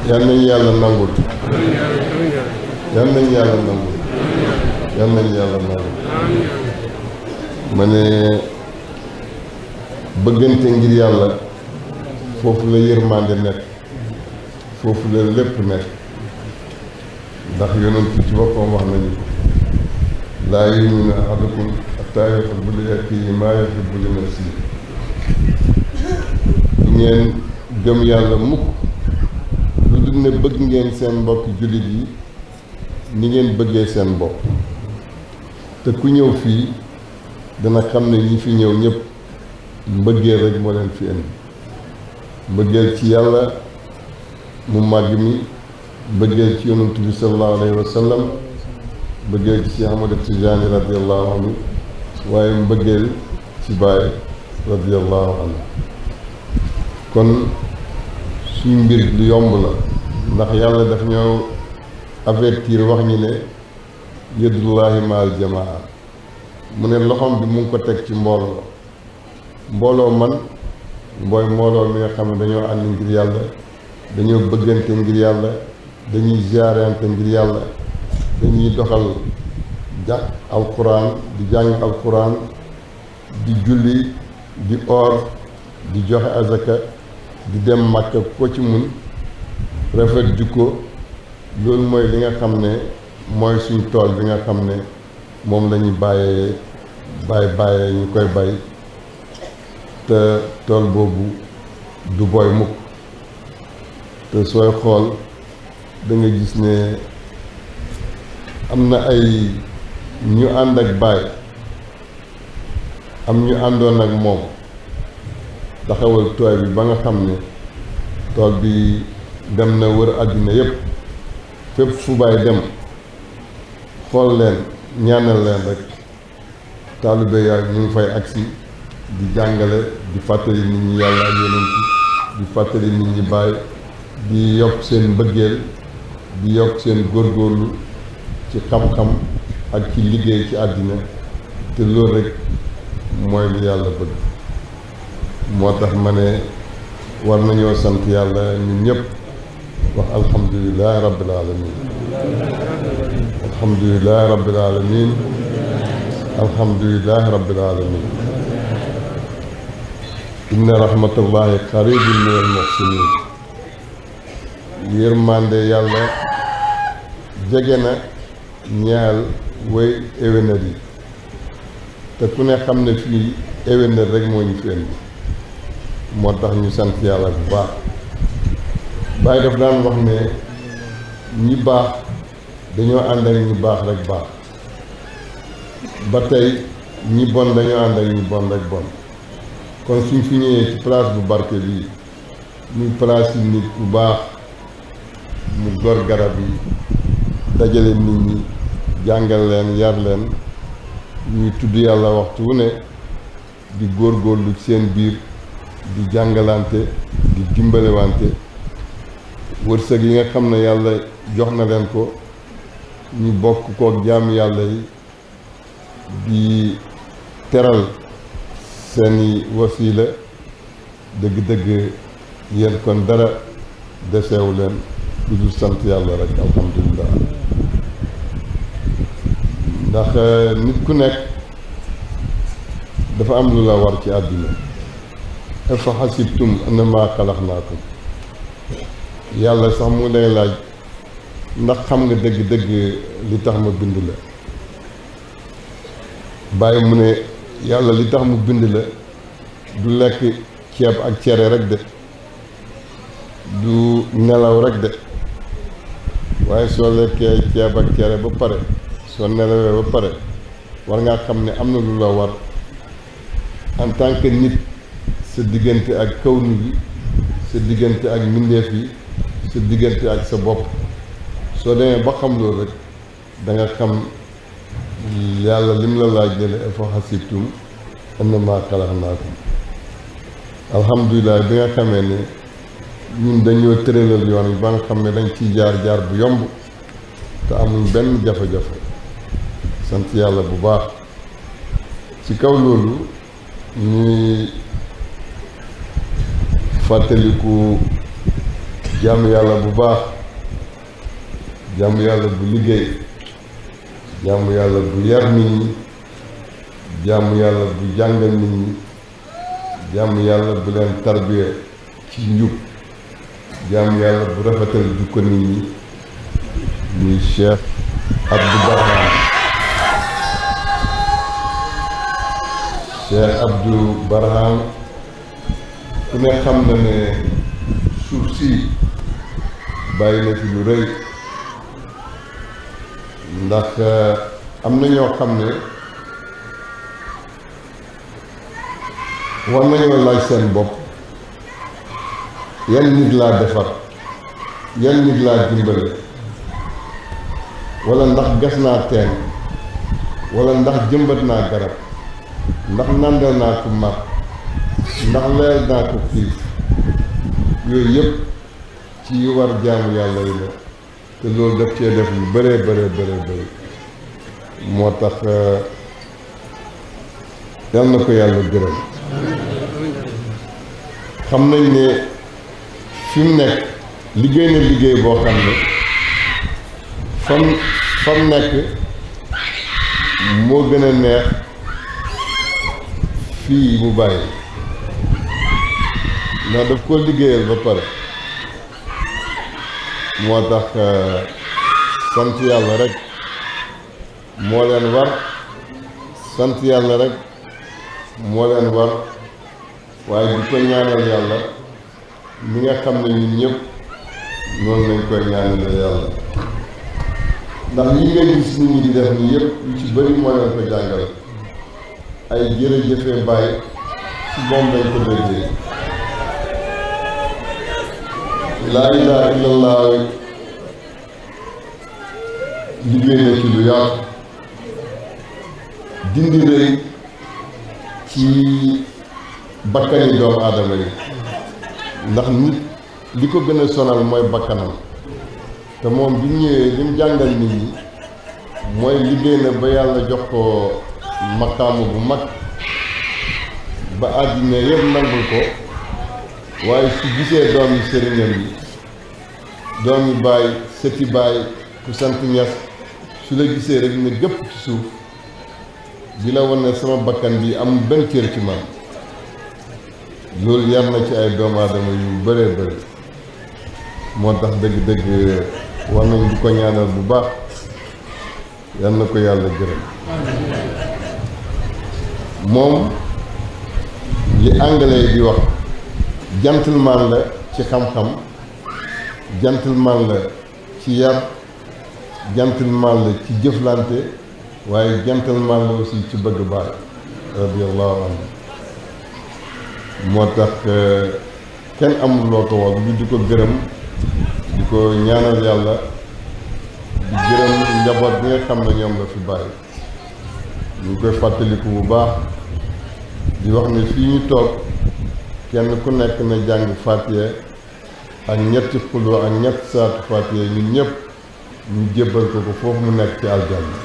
yal nañ yàlla nangul yal nañ yàlla nangul yal nañ yàlla nangul ma ne bëggante ngir yàlla foofu la yërmande nekk foofu la lépp nekk ndax yonent ci boppam wax nañu ko laa yu'minu ahadukum hattaa yuhibba li axiihi maa yuhibbu li nafsihi du ngeen gëm yàlla mukk lu dul ne bëgg ngeen seen mbokk jullit yi ni ngeen bëggee seen bopp te ku ñëw fii dana xam ne ñi fi ñëw ñëpp mbëggeel rek moo leen fi indi mbëggeel ci yàlla mu màgg mi mbëggeel ci yonent bi sallallahu alayhi wa sallam mbëggeel ci Cheikh Ahmad Tijaani radiallahu anhu waaye mbëggeel ci Baay radiallahu anhu kon suñ mbir lu yomb la ndax yàlla daf ñoo avertir wax ñi ne yadullahi maal jamaa mu ne loxoom bi mu ngi ko teg ci mbooloo man mooy mbooloo mi nga xam ne dañoo ànd ngir yàlla dañoo bëggante ngir yàlla dañuy ziarante ngir yàlla dañuy doxal alquran di jàng alquran di julli di oor di joxe azaka di dem Makka ko ci mun rafet jikko loolu mooy li nga xam ne mooy suñ tool bi nga xam ne moom la ñuy bàyyee ñu koy bay te tool boobu du booy mukk te sooy xool da nga gis ne am na ay ñu ànd ak Baay am ñu àndoon ak moom taxawal tooy bi ba nga xam ne tool bi dem na wër àddina yépp fépp fu Baay dem xool leen ñaanal leen rek taalibe yaay ñu ngi fay agsi di jàngale di fàttali nit ñi yàlla ak yonent di fàttali nit ñi Baay di yokk seen mbëggeel di yokk seen góorgóorlu ci xam-xam ak ci liggéey ci àddina te loolu rek mooy li yàlla bëgg moo tax ma ne war nañoo sant yàlla ñun ñëpp wax alhamdulilahi rabbil alamin alhamdulilahi rabbil alamin alhamdulilahi rabbil alamin inna rahmatullahi qaribun min al muhsinin yërmande yàlla jege na ñaal way éwénal yi te ku ne xam ne fii éwénal rek moo ñu fi indi moo tax ñu sant yàlla bu baax Baay daf daan wax ne ñi baax dañoo ànd ak ñi baax rek baax ba tey ñi bon dañoo ànd ak ñi bon rek bon kon suñ fi ñëwee ci place bu barke bii muy place yi nit bu baax mu gor garab yi dajale nit ñi jàngal leen yar leen ñuy tudd yàlla waxtu wu ne di góorgóorlu seen biir di jàngalante di dimbalewante wërsëg yi nga xam ne yàlla jox na leen ko ñu bokk kook jaamu yàlla yi di teral seeni wasiila dëgg-dëgg yéen kon dara desewu leen lu dul sant yàlla rek alhamdulilah ndax nit ku nekk dafa am lu la war ci àdduna afa xasibtum annamaa xalaqnaakum yàlla sax mu lay laaj ndax xam nga dëgg-dëgg li tax ma bind la bàyyi mu ne yàlla li tax mu bind la du lekk ceeb ak cere rek de du nelaw rek de waaye soo lekkee ceeb ak cere ba pare soo nelawee ba pare war ngaa xam ne am na lu la war en tant que nit sa diggante ak kawnu bi sa diggante ak mbindeef yi sa diggante ak sa bopp soo demee ba xam loolu rek da nga xam yàlla lim la laaj ne la afa xasibtum annamaa xalaqnaakum alhamdulilah bi nga xamee ne ñun dañoo tëralal yoon bi ba nga xam ne dañ ciy jaar bu yomb te amuñ benn jafe-jafe sant yàlla bu baax ci kaw loolu ñuy fàttaliku jàmm yàlla bu baax jàmm yàlla bu liggéey jàmm yàlla bu yar nit ñi jàmm yàlla bu jàngal nit ñi jàmm yàlla bu leen tarbiya ci njub jàmm yàlla bu rafetal jukko nit ñi muy Cheikh Abdou Barham Cheikh Abdou Barham ku ne xam na ne suuf si bàyyi na fi lu rëy ndax am na ñoo xam ne war nañoo laaj seen bopp yan nit laa defar yan nit laa dimbale walla ndax gas naa teen walla ndax jëmbat naa garab ndax nàndal naa ko mar ndax leel naa ko xiif yooyu yëpp ci war jaamu yàlla yi la te loolu daf cee def lu bëree bëri moo tax yal na ko yàlla gërëm xam nañ ne fi mu nekk liggéey na liggéey boo xam ne fam nekk moo gën a neex fii mu bàyyi ndax daf ko liggéeyal ba pare moo tax sant yàlla rek moo leen war sant yàlla rek moo leen war waaye di ko ñaanal yàlla mi nga xam ne ñun ñëpp noonu lañ koy ñaanal yàlla ndax yi nga gis nit ñi di def nii yëpp yu ci bëri moo leen ko jàngal ay jërëjëfee bàyyi ci moom lañ ko déggee laa ilaaha illallah liggéey na ci lu yaatu dindi rëy ci bakkani doomu aadama yi ndax nit li ko gën a sonal mooy bakkanam te moom bi ñëwee li mu jàngal nit ñi mooy liggéey na ba yàlla jox ko maqaamu bu mag ba àddina yëpp nangul ko waaye su gisee doom yi sëriñam yi doom yi baay sëti baay ku sant Ñas su la gisee rek ne gëpp ci suuf di la wane sama bakkan bi am benn cër ci man loolu yar na ci ay doomu aadama yu bëree bëri moo tax dëgg-dëgg war nañ di ko ñaanal bu baax yal na ko yàlla gërëm moom li anglais di wax gentleman la ci xam-xam gentleman la ci yar gentleman la ci jëflante waaye gentleman la aussi ci bëgg baay radiyallahu anhu moo tax kenn amul loo ko wax lu di ko gërëm di ko ñaanal yàlla di gërëm njaboot bi nga xam ne ñoom la fi bàyyi ñu ngi koy fàttaliku bu baax di wax ne fii ñu toog kenn ku nekk na jàng Faatiha ak ñetti xuloo ak ñetti saatu Faatiha ñun ñëpp ñu jébbal ko ko foofu mu nekk ci aljanna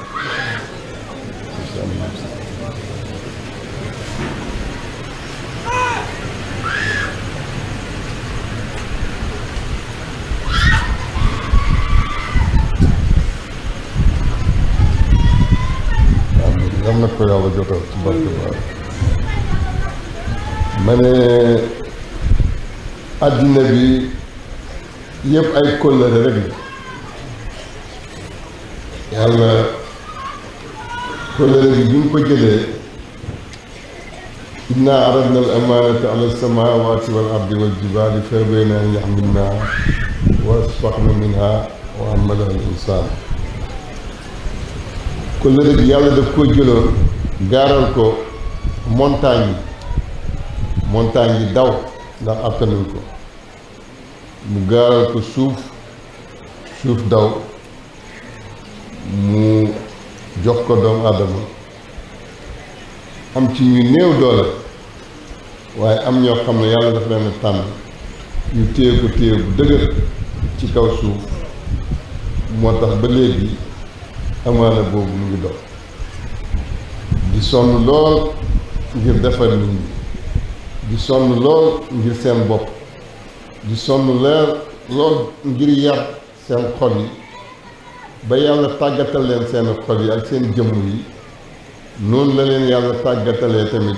yal na ko yàlla jotal ci barke baay ma ne àddina bi yëpp ay kóllëre rek la yàlla kóllëre bi bi mu ko jëlee inna aradna al amaanata ala samawati wal ardi wal jibali fa abayna an yaxmilnaha wa asfaqna minha wa hamalaha al insaan kóllëre bi yàlla daf koo jëloon gaaral ko montagne yi daw ndax attanuñ ko mu gaaral ko suuf daw mu jox ko doomu aadama am ci ñu néew doole waaye am ñoo xam ne yàlla dafa leen tànn ñu téye ko téye bu dëgër ci kaw suuf moo tax ba léegi amaana boobu mu ngi dox di sonn lool ngir defar nit ñi di sonn lool ngir seen bopp di sonn lool ngir yar seen xol yi ba yàlla tàggatal leen seen xol yi ak seen jëmm yi noonu la leen yàlla tàggatalee tamit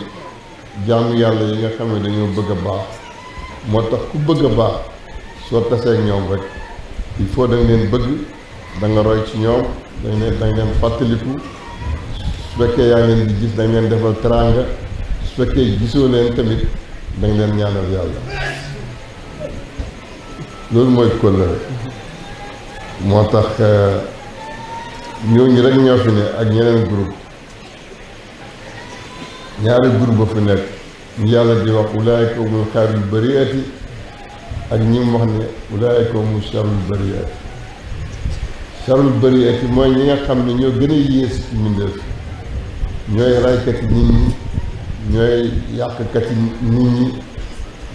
jaamu yàlla yi nga xam ne dañoo bëgg a baax moo tax ku bëgg a baax soo taseeg ñoom rek il faut da nga leen bëgg da nga roy ci ñoom da nga leen fàttaliku su fekkee yaa ngi leen di gis da nga leen defal teraanga su fekkee gisoo leen tamit da nga leen ñaanal yàlla loolu mooy kóllëre moo tax ñooñu rek ñoo fi ne ak ñeneen groupe ñaari groupe ba fi nekk ñu yàlla di wax ulaayka humul xayrul bariyati ak ñi mu wax ne ulaayka humu sharrul bariyati. sharrul bariyati mooy ñi nga xam ne ñoo gën a yées ci mbindeef ñooy raykati nit ñi ñooy yàqkati nit ñi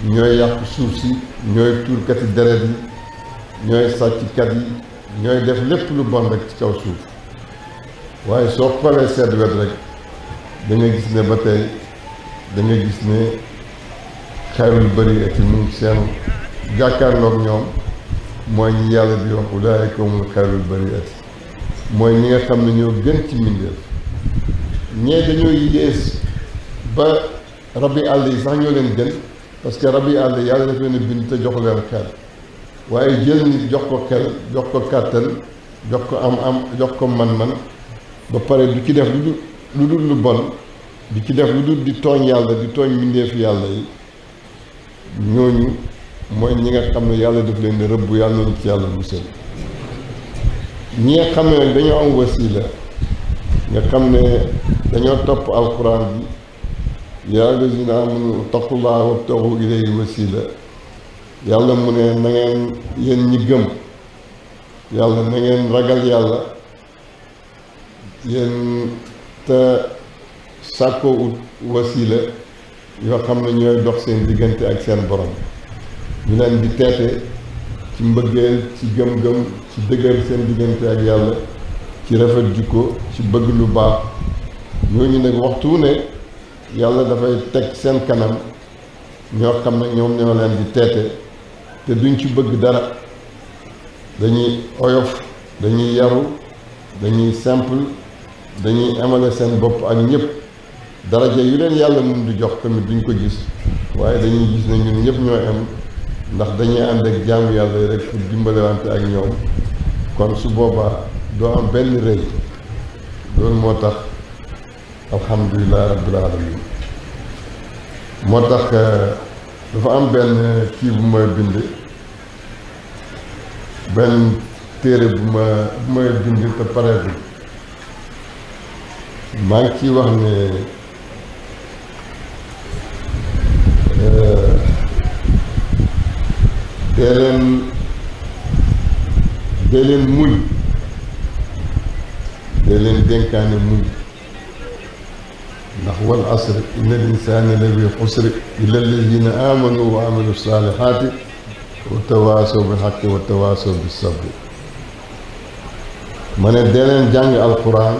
ñooy yàq suuf si ñooy tuurkati deret yi ñooy sàcckat yi ñooy def lépp lu bon rek ci kaw suuf waaye soo xoolee seet wet rek da nga gis ne ba tey da nga gis ne xayrul bariyati mu ngi seen jàkkaarloog ñoom mooy ñi yàlla di wax ulaayika humul xayrul bariyati mooy ñi nga xam ne ñoo gën ci mbindeef ñee dañoo yées ba rabi àll yi sax ñoo leen gën parce que rabi àll yi yàlla daf leen bind te jox leen xel waaye jël nit jox ko xel jox ko kàttan jox ko am jox ko man-man ba pare du ci def lu dul lu bon di ci def lu dul di tooñ yàlla di tooñ mbindeefu yàlla yi ñooñu mooy ñi nga xam ne yàlla daf leen di rëbb yàlla nañu ci yàlla musal ñi nga xam ne nag dañoo am wasila nga xam ne dañoo topp alquran bi yaa lazina amanu taqullaha wabtagu ilayhi wasila yàlla mu ne na ngeen yéen ñi gëm yàlla na ngeen ragal yàlla yéen te sàkkoo ut wasila yoo xam ne ñooy dox seen diggante ak seen borom ñu leen di teete ci mbëggeel ci gëm-gëm ci dëgër seen diggante ak yàlla ci rafet jikko ci bëgg lu baax ñooñu nag waxtu wu ne yàlla dafay teg seen kanam ñoo xam ne ñoom ñoo leen di teete te duñ ci bëgg dara dañuy oyof dañuy yaru dañuy simple dañuy amale seen bopp ak ñëpp daraja yu leen yàlla mun di jox tamit duñ ko gis waaye dañuy gis ne ñun ñëpp ñooy am ndax dañuy ànd ak jaamu yàlla yi rek pour dimbalewante ak ñoom kon su boobaa doo am benn rëy loolu moo tax alhamdulilah rabbil alamin moo tax dafa am benn kii bu may bind benn téere bu may bind te pareegul maa ngi ciy wax ne dee leen muñ dee leen dénkaane muñ ndax wal asr inna al insana la fi xusr illa alladina amanu wa amilu salihati wa tawaasaw bil haqqi wa tawaasaw bis sabri ma ne dee leen jàng alquran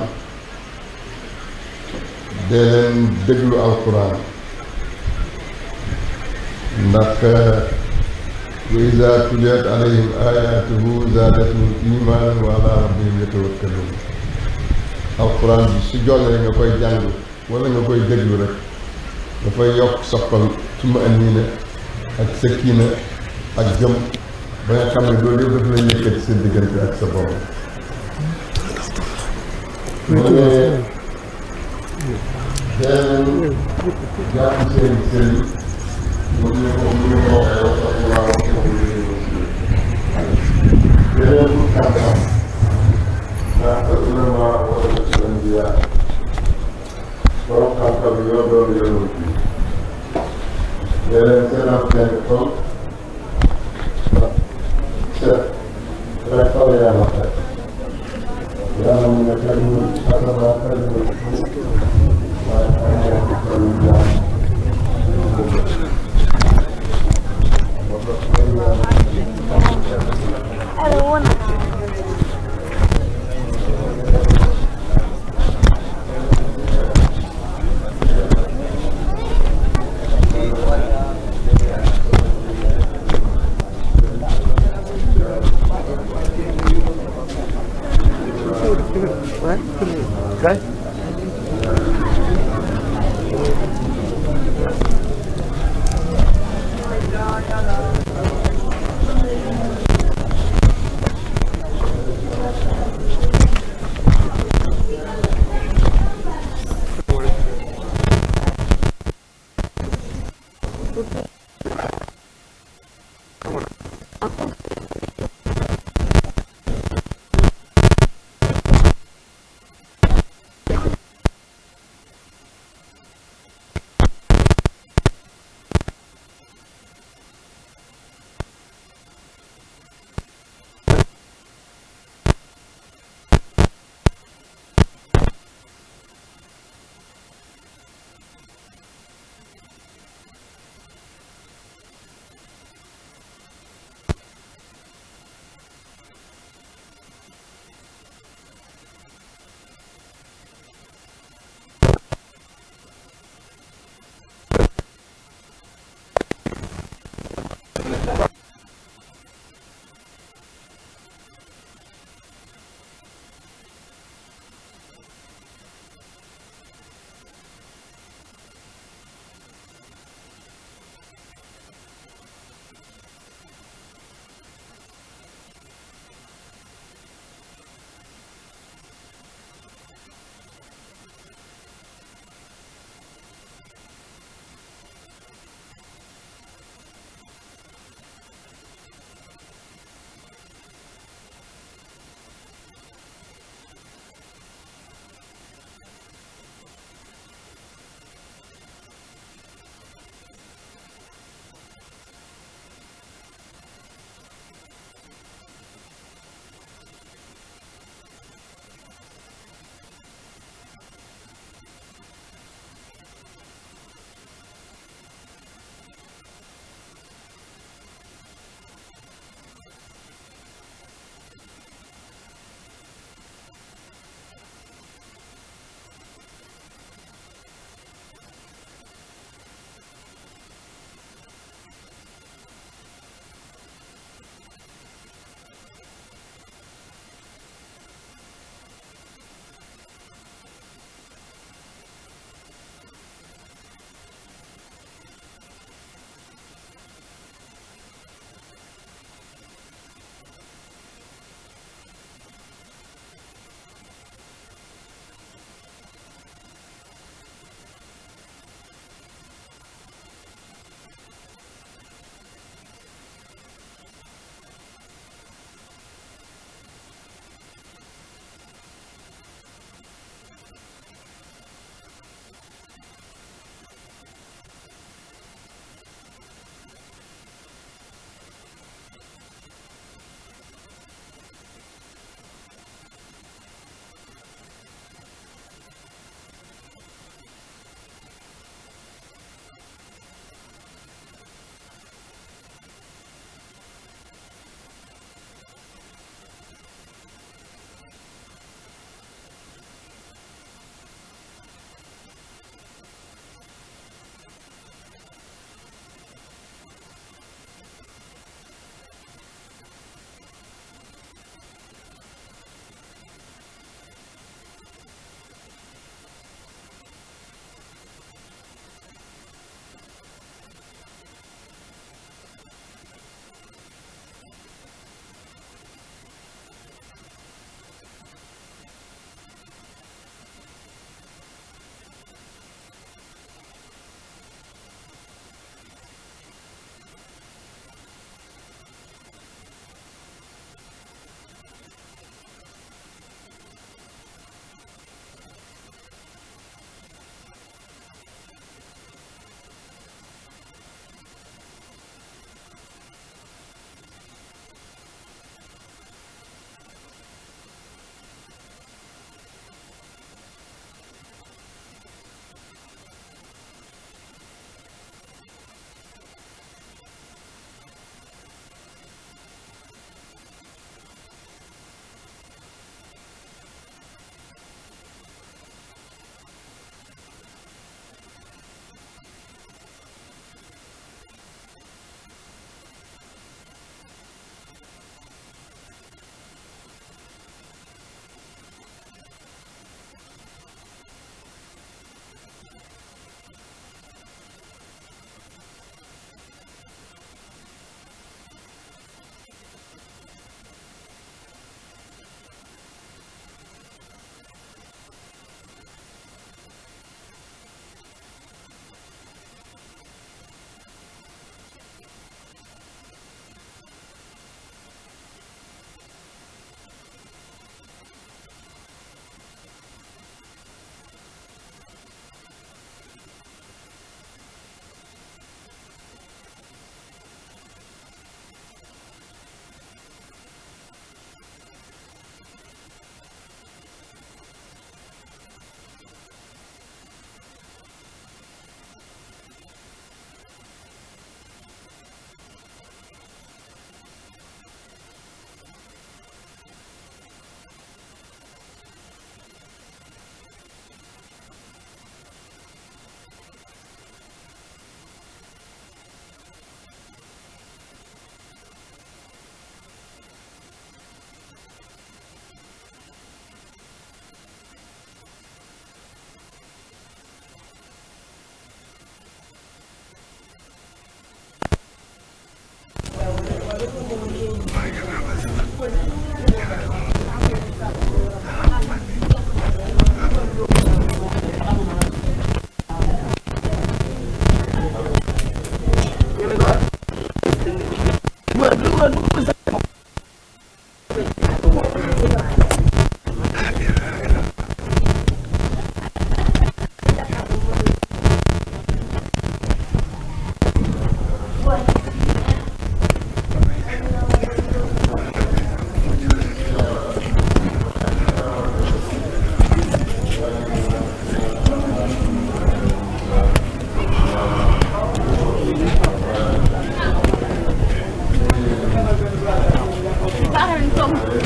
dee leen déglu alquran ndax wa iza tuliyat alayhim ayatuhu zaadathum imanan wa ala rabbihim yatawakkalun alquran bi su jollee nga koy jàng wala nga koy déglu rek dafay yokk sa xol tumaaniina ak sakiina ak jëm ba nga xam ne loolu yëpp daf lay yëkkati seen diggante ak sa borom mu ne deen jàpp seen sëriñ mu ne ko waxee wa yeneen bu xam-xam ndax ulama wala anbiya borom xam-xam yi ñoo doon yonent bi yeneen seen am seen xol set rek fa la yàlla xel yàlla mu ne kalimu asaba kalimu waaye ay kalimu jaam I don't want to. What? Okay.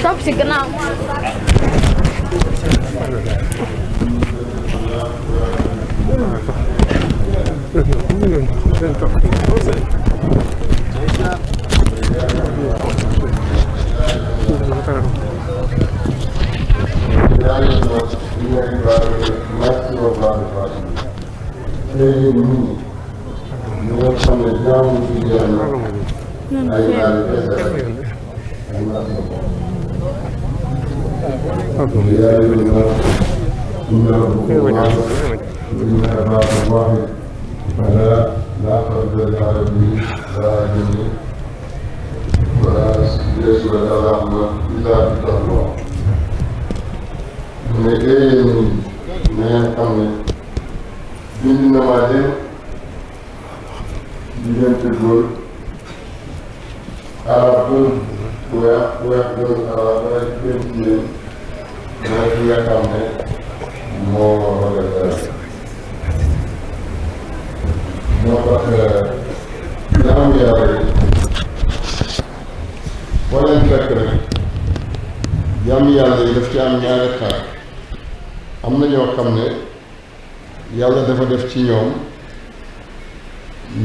Top si gannaaw jaamu yàlla yi daf ci am ñaari xaar. am na ñoo xam ne yàlla dafa def ci ñoom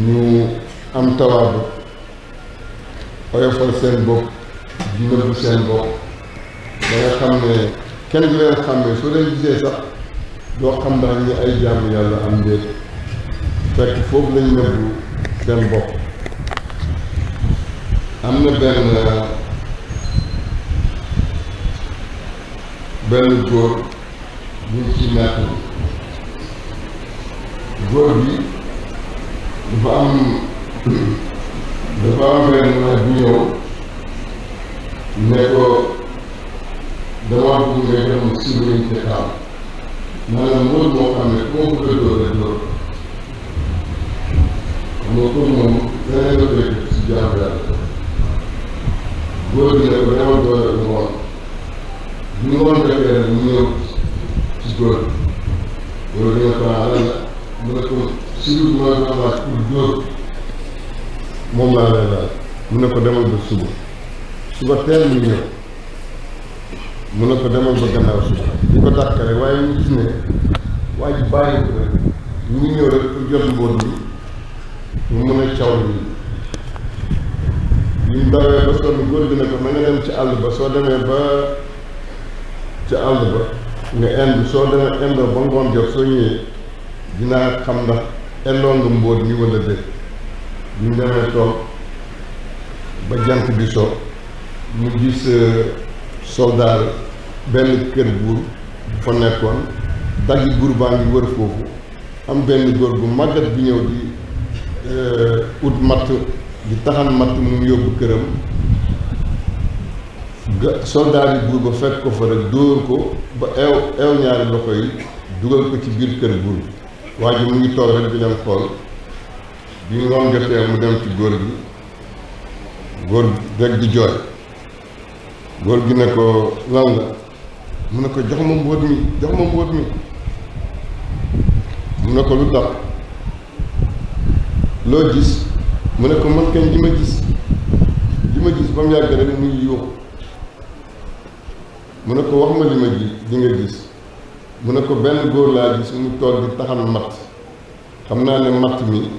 ñu am tawaadu oyofal seen bopp di nëbbu seen bopp ba nga xam ne kenn du leen xàmmee soo leen gisee sax doo xam ndax ñi ay jaamu yàlla am ndéet fekk foofu lañu nëbbu seen bopp. am na benn góor ñu ci nekk góor bi dafa am benn bu ñëw ne ko dama bëgg nga dem si luñ ci xaal maanaam loolu moo xam ne ku ma bëgg a dóor rek dóor xam nga pour moom leneen la koy def si jaamu yàlla. góor bi ne ko dama doole ngoon bi ngoon defee rek mu ñëw ci góor góor bi ne ko lan la mu ne ko si lu ma la laaj pour dóor moom laa lay laaj mu ne ko demal ba suba teel mu ñëw mu ne ko demal ba gannaaw suba di ko dàkkale waaye ñu gis ne waa ji bàyyi ko rek ñu ngi ñëw rek pour jot mbóot mi mu mën a caw ni ñu dawee ba sonn góor gi ne ko na nga dem ci àll ba soo demee ba ci àll ba nga ind soo demee indoo ba ngoon jot soo ñëwee dinaa xam ndax indoo nga mbóot mi wala déet. ñu demee toog ba jant bi so mu gis soldaar benn kër buur fa nekkoon daggi buur baa ngi wër foofu am benn góor gu màggat bi ñëw di ut matt di taxan matt mu yóbbu këram soldaar yi buur ba fekk ko fa rek dóor ko ba eew ñaari loxo yi dugal ko ci biir kër buur bi waa ji mu ngi toog rek di leen xool bi ngoon jotee mu dem ci góor rek di jooy góor gi ne ko lan la mu ne ko jox ma mbóot mi mu ne ko lu tax loo gis mu ne ko man kañ li ma gis ba mu yàgg rek mu ngi yuuxu mu ne ko wax ma li nga gis mu ne ko benn góor laa gis mu toog di taxan matt xam naa ne matt mi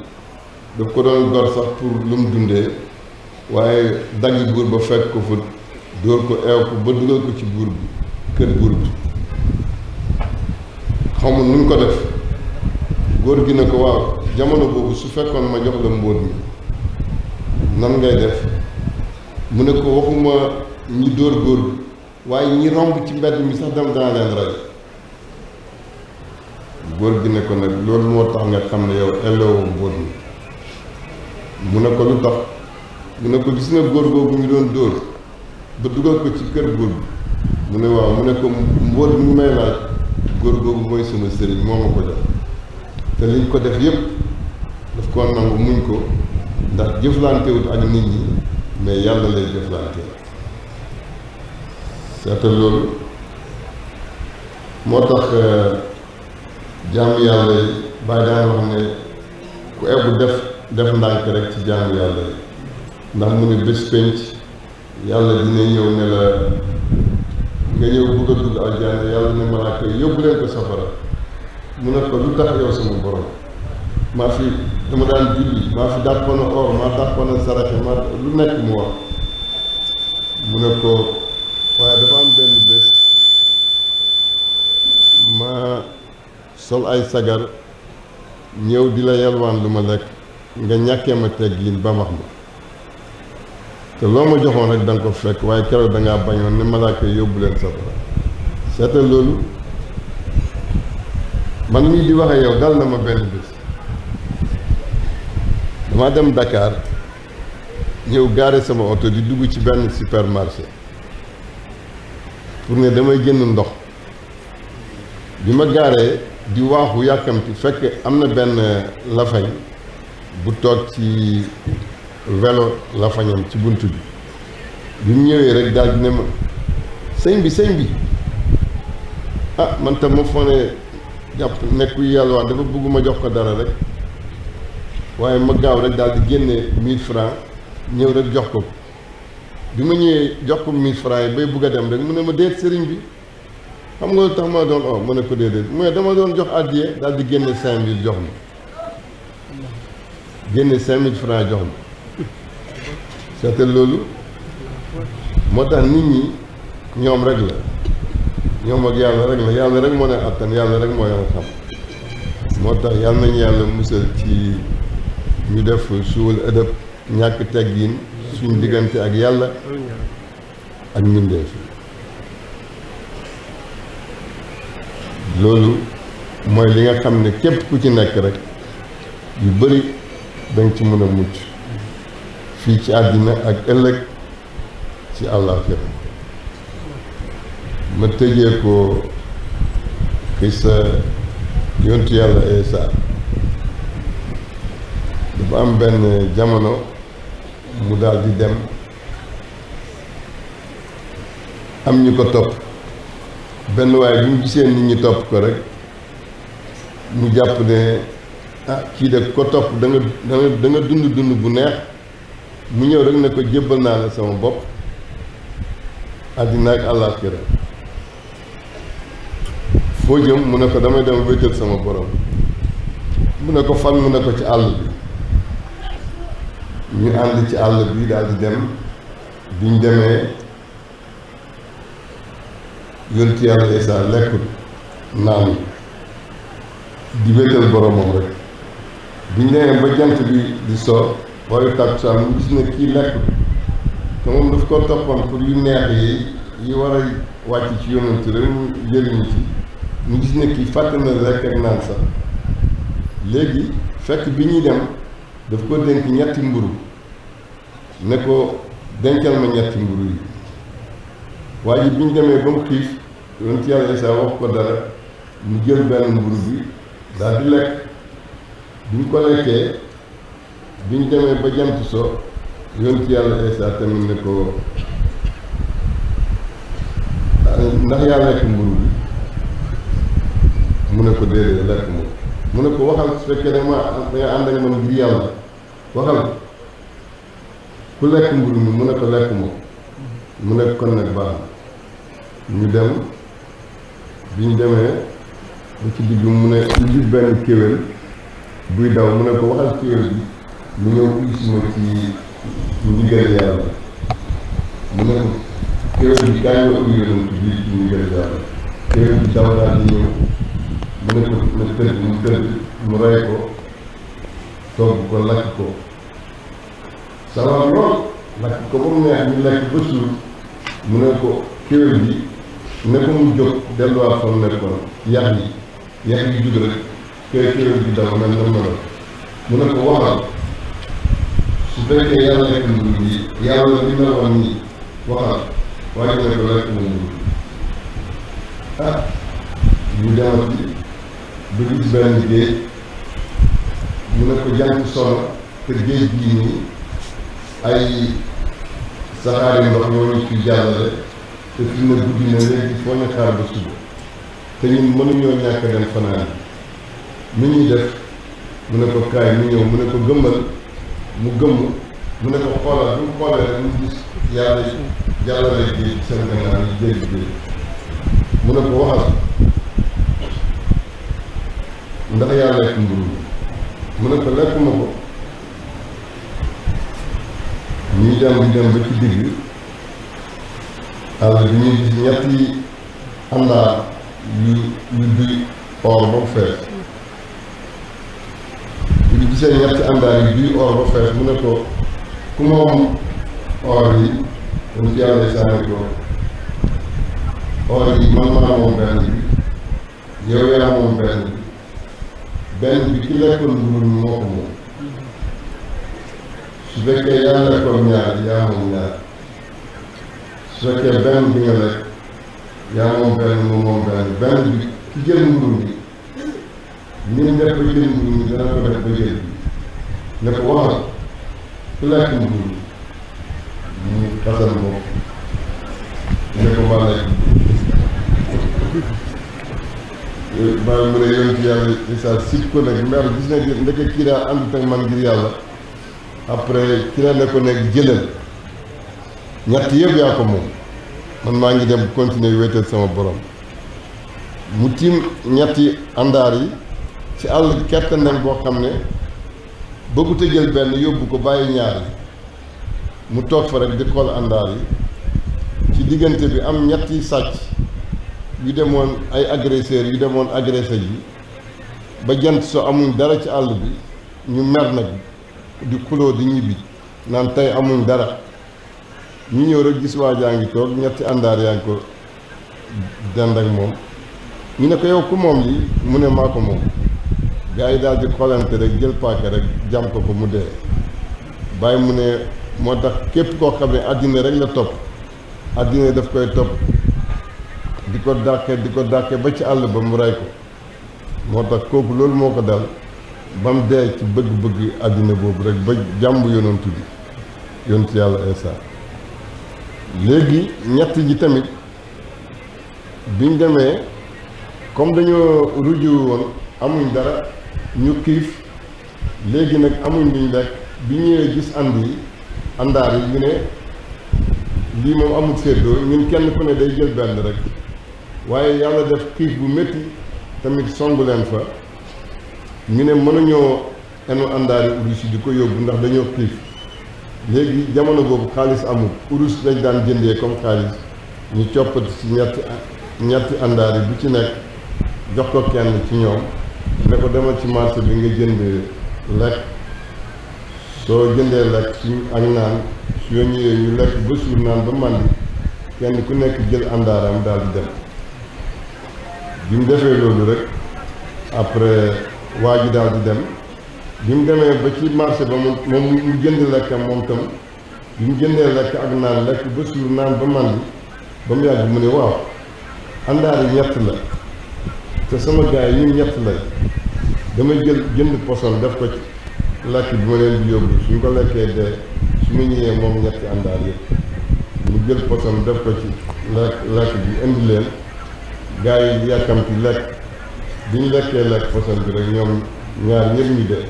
daf ko doon gor sax pour lu mu dundee waaye daggi buur ba fekk ko fa dóor ko eew ko ba dugal ko ci buur bi kër buur bi xamul nu ñu ko def góor gi ne ko waaw jamono boobu su fekkoon ma jox la mbóot mi nan ngay def mu ne ko waxuma ñi dóor góor bi waaye ñi romb ci mbedd mi sax dem dana leen rey. góor gi ne ko nag loolu moo tax nga xam ne yow elloo mbóot mi. mu ne ko lu tax mu ne ko gis nga góor googu ñu doon dóor ba dugal ko ci kër góor bi mu ne waaw mu ne ko mbóot mi may laaj góor googu mooy sama sëriñ moo ma ko jox te liñ ko def yépp daf koo nangu muñ ko ndax jëflantewut ak nit ñi mais yàlla lay jëflanteel. seetal loolu moo tax jaamu yàlla yi bàyyi daan wax ne ku ebbu def ndànk rek ci jaamu yàlla yi ndax mu ne bés penc yàlla dina ñëw ne la nga ñëw bëgg a dugg aljanna yàlla ne malaaka yi yóbbu leen ko safara mu ne ko lu tax yow sama borom maa fi dama daan julli maa fi dàqoon a or maa dàqoon a saraxe maa lu nekk mu wax mu ne ko waaye dafa am benn bés ma sol ay sagar ñëw di la yalwaan lu ma lekk nga ñàkkee ma teggin ba wax ma te loo ma joxoon rek da nga ko fekk waaye keroog da ngaa bañoon ne malaaka yi yóbbu leen safara. seetal loolu man mii di wax ak yow dal na ma benn bés dama dem Dakar ñëw gaare sama oto di dugg ci benn supermarché pour ne damay jënd ndox bi ma gaaree di waaxu yàkkamti fekk am na benn lafañ bu toog ci vélo lafañam ci bunt bi mu ñëwee rek daal di ne ma sëñ bi ah man tam ma foo ne jàpp nekku yàlla wax dafa bëgguma jox ko dara rek waaye ma gaaw rek daal di génne 1000 francs ñëw rek jox ko bi ma ñëwee jox ko 1000 francs yi bay bugg a dem rek mu ne ma déet sëriñ bi xam nga lu tax ma doon o ma ne ko déedéet mooy dama doon jox addiye daal di génne 5000 jox ma génne 5000 francs jox ma seetal loolu moo tax nit ñi ñoom rek la ñoom ak yàlla rek la yàlla rek moo ne attan yàlla rek moo yor xam moo tax yàlla nañu yàlla musal ci ñu def suul ëdëb ñàkk teggin suñ diggante ak yàlla ak mbindeef loolu mooy li nga xam ne képp ku ci nekk rek yu bëri danga ci mën a mucc fii ci àddina ak ëllëg ci àllaaxira ma tëjee ko xisa yontu yàlla Isaa dafa am benn jamono mu daal di dem am ñu ko topp benn waaye bi mu gisee nit ñi topp ko rek mu jàpp ne ah kii de ko topp da nga dund bu neex mu ñëw rek ne ko jébbal naa la sama bopp àddina ak àllaaxira foo jëm mu ne ko damay dem wéetal sama borom mu ne ko fan mu ne ko ci àll bi ñu ànd ci àll bi daal di dem biñ demee yonti yàlla Isaa lekkut naan di wéetal boromam rek biñ demee ba jant bi di soo waaye tàkkusaan mu gis ne kii lekkut te moom daf ko toppoon pour yu neex yi war a wàcc ci yonent rek mu jëriñu ci mu gis ne kii fàtte na lekk ak naan sax léegi fekk bi ñuy dem daf ko dénk ñetti mburu ne ko dencal ma ñetti mburu yi waaye bi ñu demee ba mu xiif yonent yàlla Isaa wax ko dara mu jël benn mburu bi daal di lekk bi ñu ko lekkee bi ñu demee ba jant so yonent yàlla Isaa tamit ne ko ndax yaa lekk mburu bi mu ne ko déedéet lekk moom mu ne ko waxal su fekkee danga ànd ak man ngir yàlla waxal ku lekk mburu mi mu ne ko lekk moom mu ne kon nag baax na ñu dem bi ñu demee ba ci digg mu ne ñu gis benn kéwél buy daw mu ne ko waxal kéwél bi mu ñëw gis ma ci ndigal yàlla mu ne ko kéwél bi kaay nga ubbi yonent bi ci ndigal yàlla kéwél bi daw daal di ñëw mu ne ko na tëdd mu tëdd mu rey ko togg ko lakk ko sawar lool lakk ko ba mu neex ñu lekk ba suur mu ne ko kéwél bi ne ko mu jóg delluwaat fa mu nekkoon yax yi jug rek kéwél bi daw mel na meloon mu ne ko waxal su fekkee yàlla lekk mburu bi yàlla li meloon nii waxal waaye ne ko lekk na mburu ñu demati ba gis benn géej mu ne ko jant solo te géej gii nii ay saxaari ndox ñoo ñu fi jàllale te fi ne guddi na léegi foo ñu xaar ba suba te ñun mënuñoo ñàkk dem fanaan mi ñuy def mu ne ko kaay mu ñëw mu ne ko gëmmal mu gëmm mu ne ko xoolal bu mu xoolee rek mu gis yàlla jàllale géej seen gannaaw yi jéggi géej mu ne ko waxal ndax yaa lekk mburu mu ne ko lekkuma ko ñuy dem di dem ba ci digg àll bi ñuy gis ñetti àndaar yu duy or ba mu fees bu ñu gisee ñetti àndaar yu duy or ba fees mu ne ko ku moom or yi dañ ci yàlla sànni ko or yi man maa moom benn bi yow yaa moom benn bi ki lekkoon mburu mi moo ko moom su fekkee yaa lekkoon ñaar yaa moom ñaar su fekkee benn bi nga lekk yaa moom benn moom benn bi ki jël mburu mi ni mu def ba jël mburu mi dana ko def ba jël bi ne ko waxal ku lekk mburu mu xasal bopp ne ko ma lekk bàyyi mu ne yoon ci yàlla isa sit ko nag mer gis na ndeke kii daa àndut ak man ngir yàlla après ki ne ko nekk jëlal ñett yëpp yaa ko moom man maa ngi dem continuer wéetal sama borom mu tiim ñetti àndaar yi ci àll kerte nañ boo xam ne bëggut a jël benn yóbbu ko bàyyi ñaar yi mu toog fa rek di xool àndaar yi ci diggante bi am ñetti sàcc yu demoon ay agresseurs yu demoon agressé ji ba jant so amuñ dara ci àll bi ñu mer nag di xuloo di ñibbi naan tey amuñ dara ñu ñëw rek gis waa jaa ngi toog ñetti àndaar yaa ngi ko dend ak moom ñu ne ko yow ku moom lii mu ne maa ko moom gars yi daal di xoolante rek jël paaka rek jam ko mu dee bàyyi mu ne moo tax képp koo xam ne àddina rek la topp àddina daf koy topp di ko dàkke ba ci àll ba mu rey ko moo tax kooku loolu moo ko dal ba mu dee ci bëgg-bëgg àddina boobu rek ba jàmb yonantu bi yonantu yàlla Isaa léegi ñett ji tamit biñ demee comme dañoo ruju woon amuñ dara ñu xiif léegi nag amuñ luñ lekk bi ñëwee gis àndaar yi ñu ne lii moom amul séddoo ñun kenn ku ne day jël benn rek waaye yàlla def xiif bu métti tamit songu leen fa ñu ne mënuñoo enu àndaari urus yi di ko yóbbu ndax dañoo xiif léegi jamono boobu xaalis amul urus lañ daan jëndee comme xaalis ñu coppati ci ñetti àndaar yi bu ci nekk jox ko kenn ci ñoom ne ko demal ci marché bi nga jënd lekk soo jëndee lekk suñ ak naan soo ñëwee ñu lekk ba suur naan ba màndi kenn ku nekk jël àndaaram daal di dem bi mu defee loolu rek après waa ji daal di dem bi mu demee ba ci marché ba moom mu jënd lekkam moom tam bi mu jëndee lekk ak naan lekk ba suur naan ba màndi ba mu yàgg mu ne waaw àndaar yi ñett la te sama gars yi ñun ñett lay damay jënd poson def ko ci lekk bi ma leen di yóbbu suñ ko lekkee dee su ma ñëwee moom ñetti àndaar yëpp mu jël poson def ko ci lekk bi indi leen gars yi yàkkamti lekk bi ñu lekkee lekk poson bi rek ñoom ñaar ñëpp ñu dee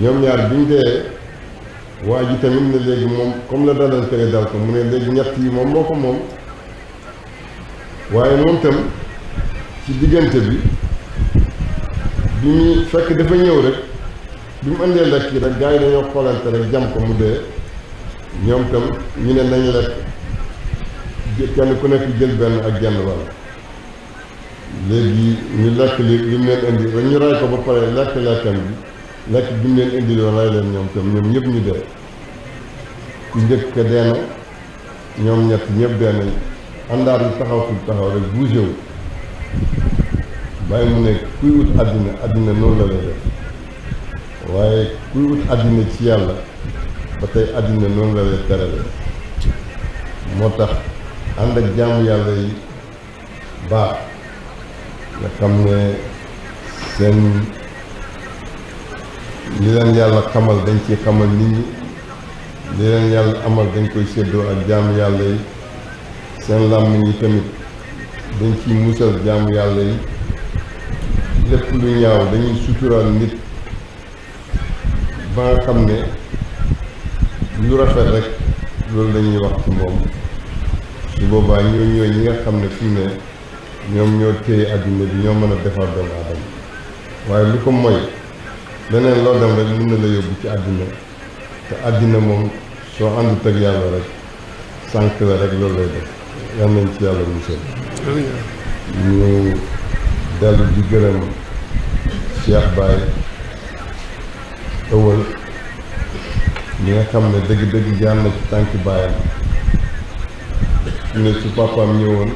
ñoom ñaar bi ñu dee waa ji tamit ne léegi moom comme la dalal kene dal ko mu ne léegi ñett yi moom moo ko moom waaye moom tam ci diggante bi muy fekk dafa ñëw rek bi mu indee lekk yi rek gars yi dañoo xoolante rek jam ko mu dee ñoom tam ñu ne nañ lekk kenn ku nekk jël benn ak genn wàll léegi ñu lekk li mu leen indi rek ñu ray ko ba pare lekk lekkam bi lekk bi mu leen indi loon ray leen ñoom tam ñoom ñëpp ñu dee ku njëkk dee na ñoom ñett ñëpp dee nañ àndaar yi taxaw rek bougé wu bàyyi mu ne kuy wut àddina noonu la lay def waaye kuy wut àddina ci yàlla ba tey àddina noonu la lay terale moo tax ànd ak jaamu yàlla yi baax nga xam ne seen li leen yàlla xamal dañ ci xamal nit ñi li leen yàlla amal dañ koy séddoo ak jaamu yàlla yi seen làmmiñ yi tamit dañ ciy musal jaamu yàlla yi lépp lu ñaaw dañuy suturaal nit ba nga xam ne lu rafet rek loolu lañuy wax ci moom su boobaa ñooy ñi nga xam ne fi mu ne ñoom ñoo téye àdduna bi ñoo mën a defar doomu aadama waaye lu ko mooy leneen loo dem rek mën na la yóbbu ci àddina te àddina moom soo àndut ak yàlla rek sànq la rek loolu lay def yal nañ ci yàlla musal ñu dellu di gërëm Cheikh Baye ëwal ñi nga xam ne dëgg-dëgg jaar na ci tànki baayam su ne su papaam ñëwoon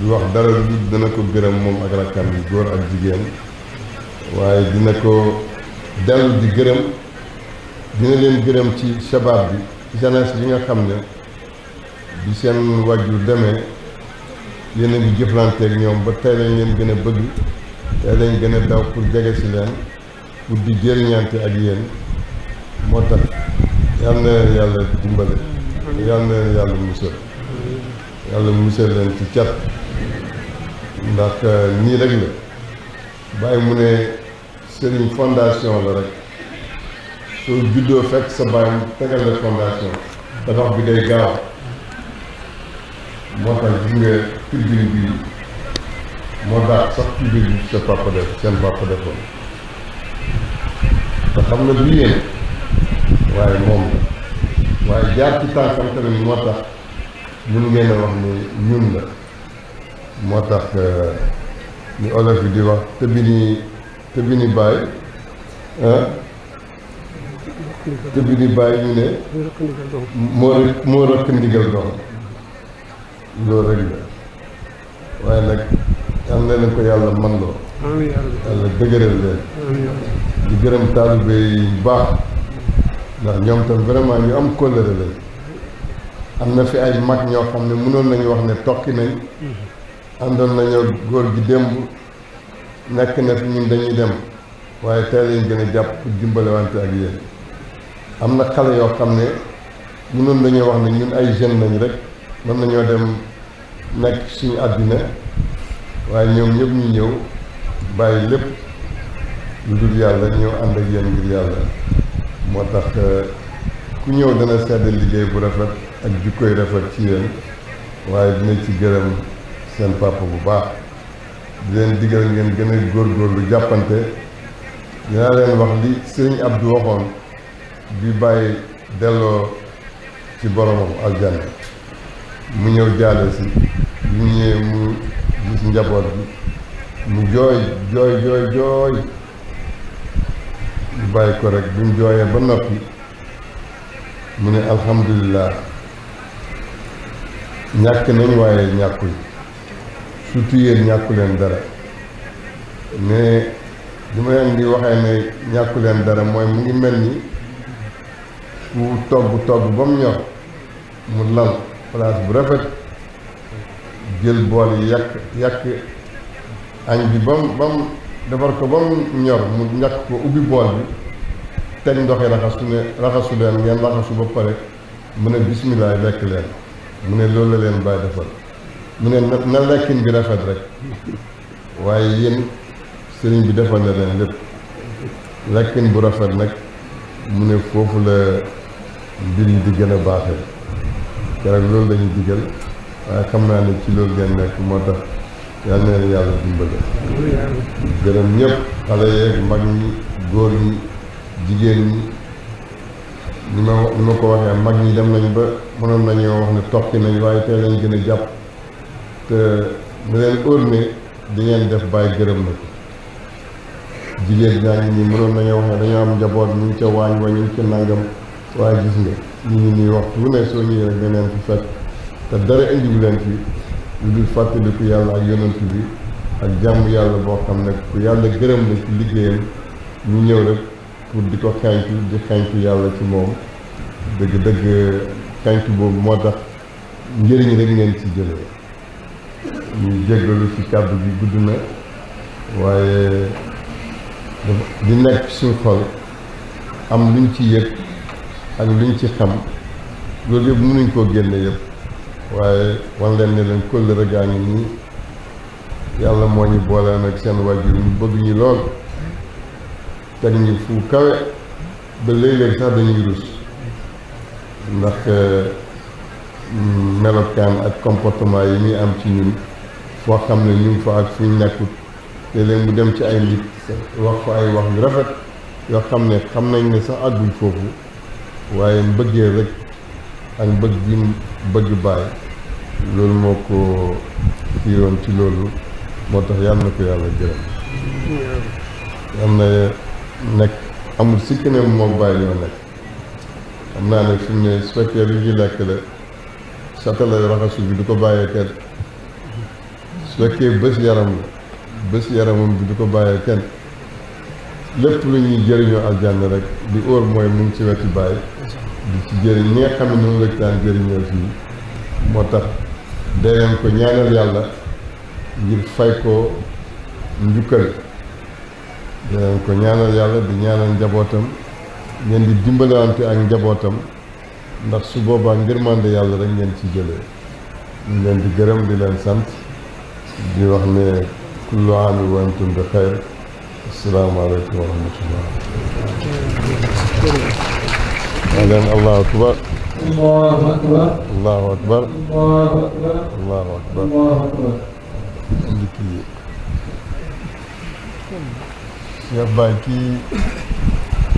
du wax dara lu dina ko gërëm moom ak rakkam yi góor ak jigéen waaye dina ko dellu di gërëm dina leen gërëm ci shabaab bi jeunesse bi nga xam ne bi seen wàjjur demee yéen a ngi jëflanteeg ñoom ba tey lañ leen gën a bëgg tey lañ gën a daw pour jege si leen pour di jëriñante ak yéen moo tax yal na leen yàlla dimbale yal na leen yàlla musal leen ci cat ndax nii rek la bàyyi mu ne sëriñ fondation la rek soo juddoo fekk sa bàyyi mu tegal la fondation tabax bi day gaaw moo tax gis nga turbine bi moo daax sax turbine bi sa papa def seen papa defoon te xam na du yéen waaye moom la waaye jaar ci tànkam tamit moo tax mun ngeen a wax ni ñun la moo tax ni olof yi di wax tëbini bàyyi tëbini bàyyi ñu ne moo rëkk ndigal dox loolu rek la waaye nag yal na leen ko yàlla man loo yàlla dëgëral leen di gërëm taalibe yi baax ndax ñoom tam vraiment ñu am kóllëre lañ am na fi ay mag ñoo xam ne mënoon nañu wax ne tokki nañ àndoon nañoo góor gi démb nekk na fi ñun dañuy dem waaye tey lañ gën a jàpp pour dimbalewante ak yéen am na xale yoo xam ne mënoon nañoo wax ne ñun ay jeunes nañ rek mën nañoo dem nekk suñu àddina waaye ñoom ñëpp ñu ñëw bàyyi lépp lu dul yàlla ñëw ànd ak yéen ngir yàlla moo tax ku ñëw dana sedd liggéey bu rafet ak jukkoy rafet ci yéen waaye dina ci gërëm seen papa bu baax di leen digal ngeen gën a góorgóorlu jàppante dinaa leen wax li sëriñ Abdou waxoon bi bàyyi delloo ci boromam aljanna mu ñëw jaale si mu ñëwee mu gis njaboot bi mu jooy ñu bàyyi ko rek bi mu jooyee ba noppi mu ne alhamdulilah ñàkk nañ waaye ñàkkuñ surtout yéen ñàkku leen dara mais li ma leen di waxee ne ñàkku leen dara mooy mu ngi mel ni ku togg ba mu ñor mu lal place bu rafet jël bool yi yàq añ bi ba mu defar ko ba mu ñor mu ñàkk ko ubbi bool bi teg ndoxi raxasu leen ngeen raxasu ba pare mu ne bisimilah lekk leen mu ne loolu la leen bàyyi defal mu ne na lekkin bi rafet rek waaye yéen sëriñ bi defal na leen lépp lekkin bu rafet nag mu ne foofu la mbir yi di gën a baaxee keroog loolu lañuy digal waaye xam naa ne ci loolu ngeen nekk moo tax yal na leen yàlla dimbale gërëm ñëpp xale yeeg mag ñi góor ñi jigéen ñi ni ma ko waxee mag ñi dem nañ ba mënoon nañoo wax ne tokki nañ waaye tey lañ gën a jàpp te mu leen óor ne di ngeen def bàyyi gërëm na ko jigéen ñaa ngi nii mënoon nañoo wax ne dañoo am njaboot ñu ngi ca waañ wa ñu ngi ca nangam waaye gis nga ñu ngi nii waxtu wu ne soo ñëwee rek nga leen fi fekk te dara indiwu leen fi lu dul fàttaliku yàlla ak yonent bi ak jàmm yàlla boo xam ne ku yàlla gërëm la ci liggéeyam ñu ñëw rek pour di ko xeeñtu di xeeñtu yàlla ci moom dëgg-dëgg xeeñtu boobu moo tax njëriñ rek ngeen ci jëlee ñu jéggalu ci kàddu gi gudd na waaye di nekk suñu xol am luñ ci yëg ak luñ ci xam loolu yëpp mënuñ koo génne yëpp waaye wan leen ne leen kóllëre gaa ngi nii yàlla moo ñu boole nag seen wàjjur ñu bëgg ñu lool teg ñu fu kawe ba léeg-léeg sax dañuy rus ndax melokaan ak comportement yi muy am ci ñun foo xam ne ñu ngi fa ak fu ñu nekkut te léegi mu dem ci ay nit wax fa ay wax yu rafet yoo xam ne xam nañ ne sax àgguñ foofu waaye mbëggee rek ak bëgg gi bëgg bàyyi loolu moo ko fiiroon ci loolu moo tax yàlla na ko yàlla gërëm yàlla na nekk amul sikk ne moom bàyyi ñoo nekk xam naa ne fi mu ne su fekkee lu ñu lekk la satala raxasu bi du ko bàyyee kenn su fekkee bés yaram la bés yaramam bi du ko bàyyee kenn lépp lu ñuy jëriñoo aljanna rek di óor mooy mu ngi ci wetu bàyyi di ci jëriñ ñi nga xam ne noonu la daan jëriñoo fii moo tax dee leen ko ñaanal yàlla ngir fay ko njukkal dee leen ko ñaanal yàlla di ñaanal njabootam ngeen di dimbalante ak njabootam ndax su boobaa ngërmande yàlla rek ngeen ci jëlee ñu leen di gërëm di leen sant di wax ne kullu aami wa antum bi xayr asalaamaaleykum wa rahmatullah wa leen allahu akbar allahu akbar allahu akbar allahu akbar allahu akbar ndikki yi Cheikh Baye kii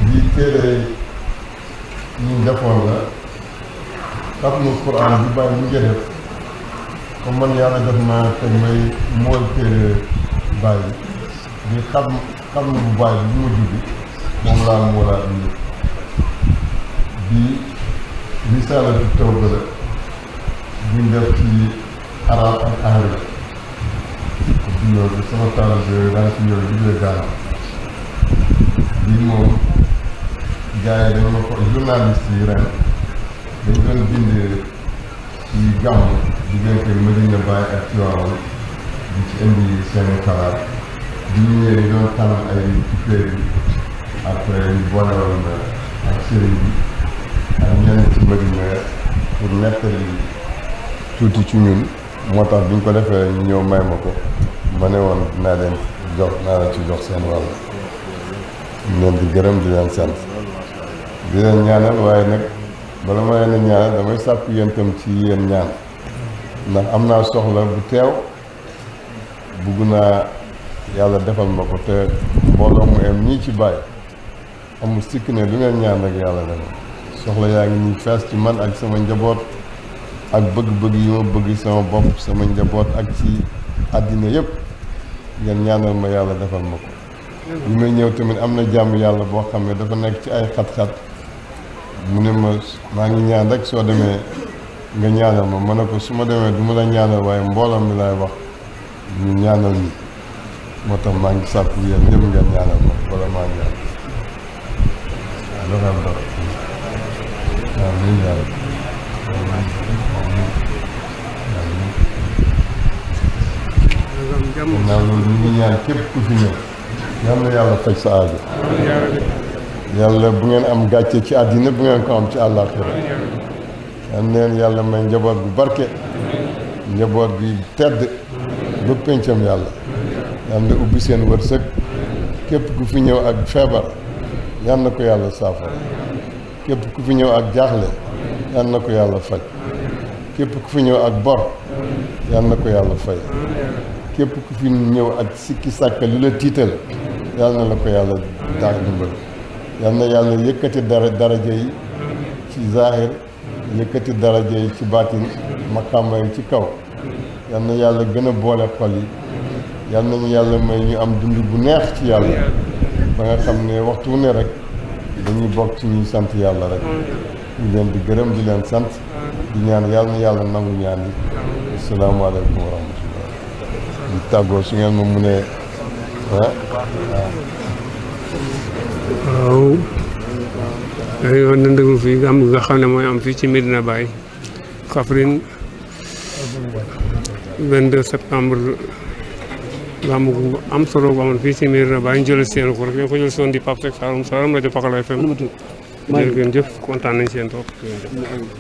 bii téere ñu defoon la xatmu Quran bi Baye mu ngi def comme man yàlla def naa te may mool téere Baye bi xam bu Baye bi mujj bi moom laa moolaa indi bii risaalatu tawba la buñ def ci arab ak anglais di ñëw bi sama talent yooyu daan ci ñëw jugee Ghana bii moom gars yi dañ ma ko journaliste yi ren dañ doon bind ci gàmm diggante Medina Baye ak Tivaouane di ci indi seeni xalaat bi ñu ñëwee ñu doon tànn ay téere bi après ñu boole woon ak sëriñ bi ak ñenn ci Medina pour nettali tuuti ci ñun moo tax bi ñu ko defee ñu ñëw may ma ko ma ne woon naa leen ci jox seen wàll ñu leen di gërëm di leen sant di leen ñaanal waaye nag bala ma leen ñaanal damay sàkku yéen tam ci yéen ñaan ndax am naa soxla bu teew bugg naa yàlla defal ma ko te mbooloo mu em ñii ci bàyyi amul sikk ne lu ngeen ñaan rek yàlla def soxla yaa ngi nii fees ci man ak sama njaboot ak bëgg-bëgg yi ma bëgg sama bopp sama njaboot ak ci àddina yëpp ngeen ñaanal ma yàlla defal ma ko bi may ñëw tamit am na jàmm yàlla boo xam ne dafa nekk ci ay xat-xat mu ne ma maa ngi ñaan rek soo demee nga ñaanal ma ne ko su ma demee du ma la ñaanal waaye mbooloom mi laay wax ñu ñaanal ñi moo tax maa ngi sàkku yéen ñëpp ngeen ñaanal ma wala maa ñaan loxam dara waaw ñu ñaanal naa loolu ñu ngi ñaan képp ku fi ñëw yal na yàlla faj sa aajo yàlla bu ngeen am gàcce ci àddina bu ngeen ko am ci àllaaxira yal na leen yàlla may njaboot bu barke njaboot bi tedd ba péncam yàlla yal na ubbi seen wërsëg képp ku fi ñëw ak feebar yal na ko yàlla saafara képp ku fi ñëw ak jaaxle yal na ko yàlla faj képp ku fi ñëw ak bor yal na ko yàlla fay képp ku fi ñëw ak sikki sàkka lu la tiital yal na la ko yàlla daa dimbal yal na yàlla yëkkati daraja yi ci zahir yëkkati daraja yi ci baatin maqaama yi ci kaw yal na yàlla gën a boole xol yi yal nañu yàlla may ñu am dund bu neex ci yàlla ba nga xam ne waxtu wu ne rek dañuy bokk ci ñuy sant yàlla rek ñu leen di gërëm di leen sant di ñaan yàlla na yàlla nangu ñaan yi asalaamaaleykum wa rahmatullah di tàggoo su ngeen ma mu ne waaw dañu war na déglu fii gàmm nga xam ne mooy am fii ci Medina Baye Kaffrine 22 septembre gàmm gu am solo bu amoon fii ci Medina Baye ñu jël seen ko rek ñu ko jël son di Pape Seck Saloum rajo Pakala FM jërë ngeen jëf kontaan nañ seen topp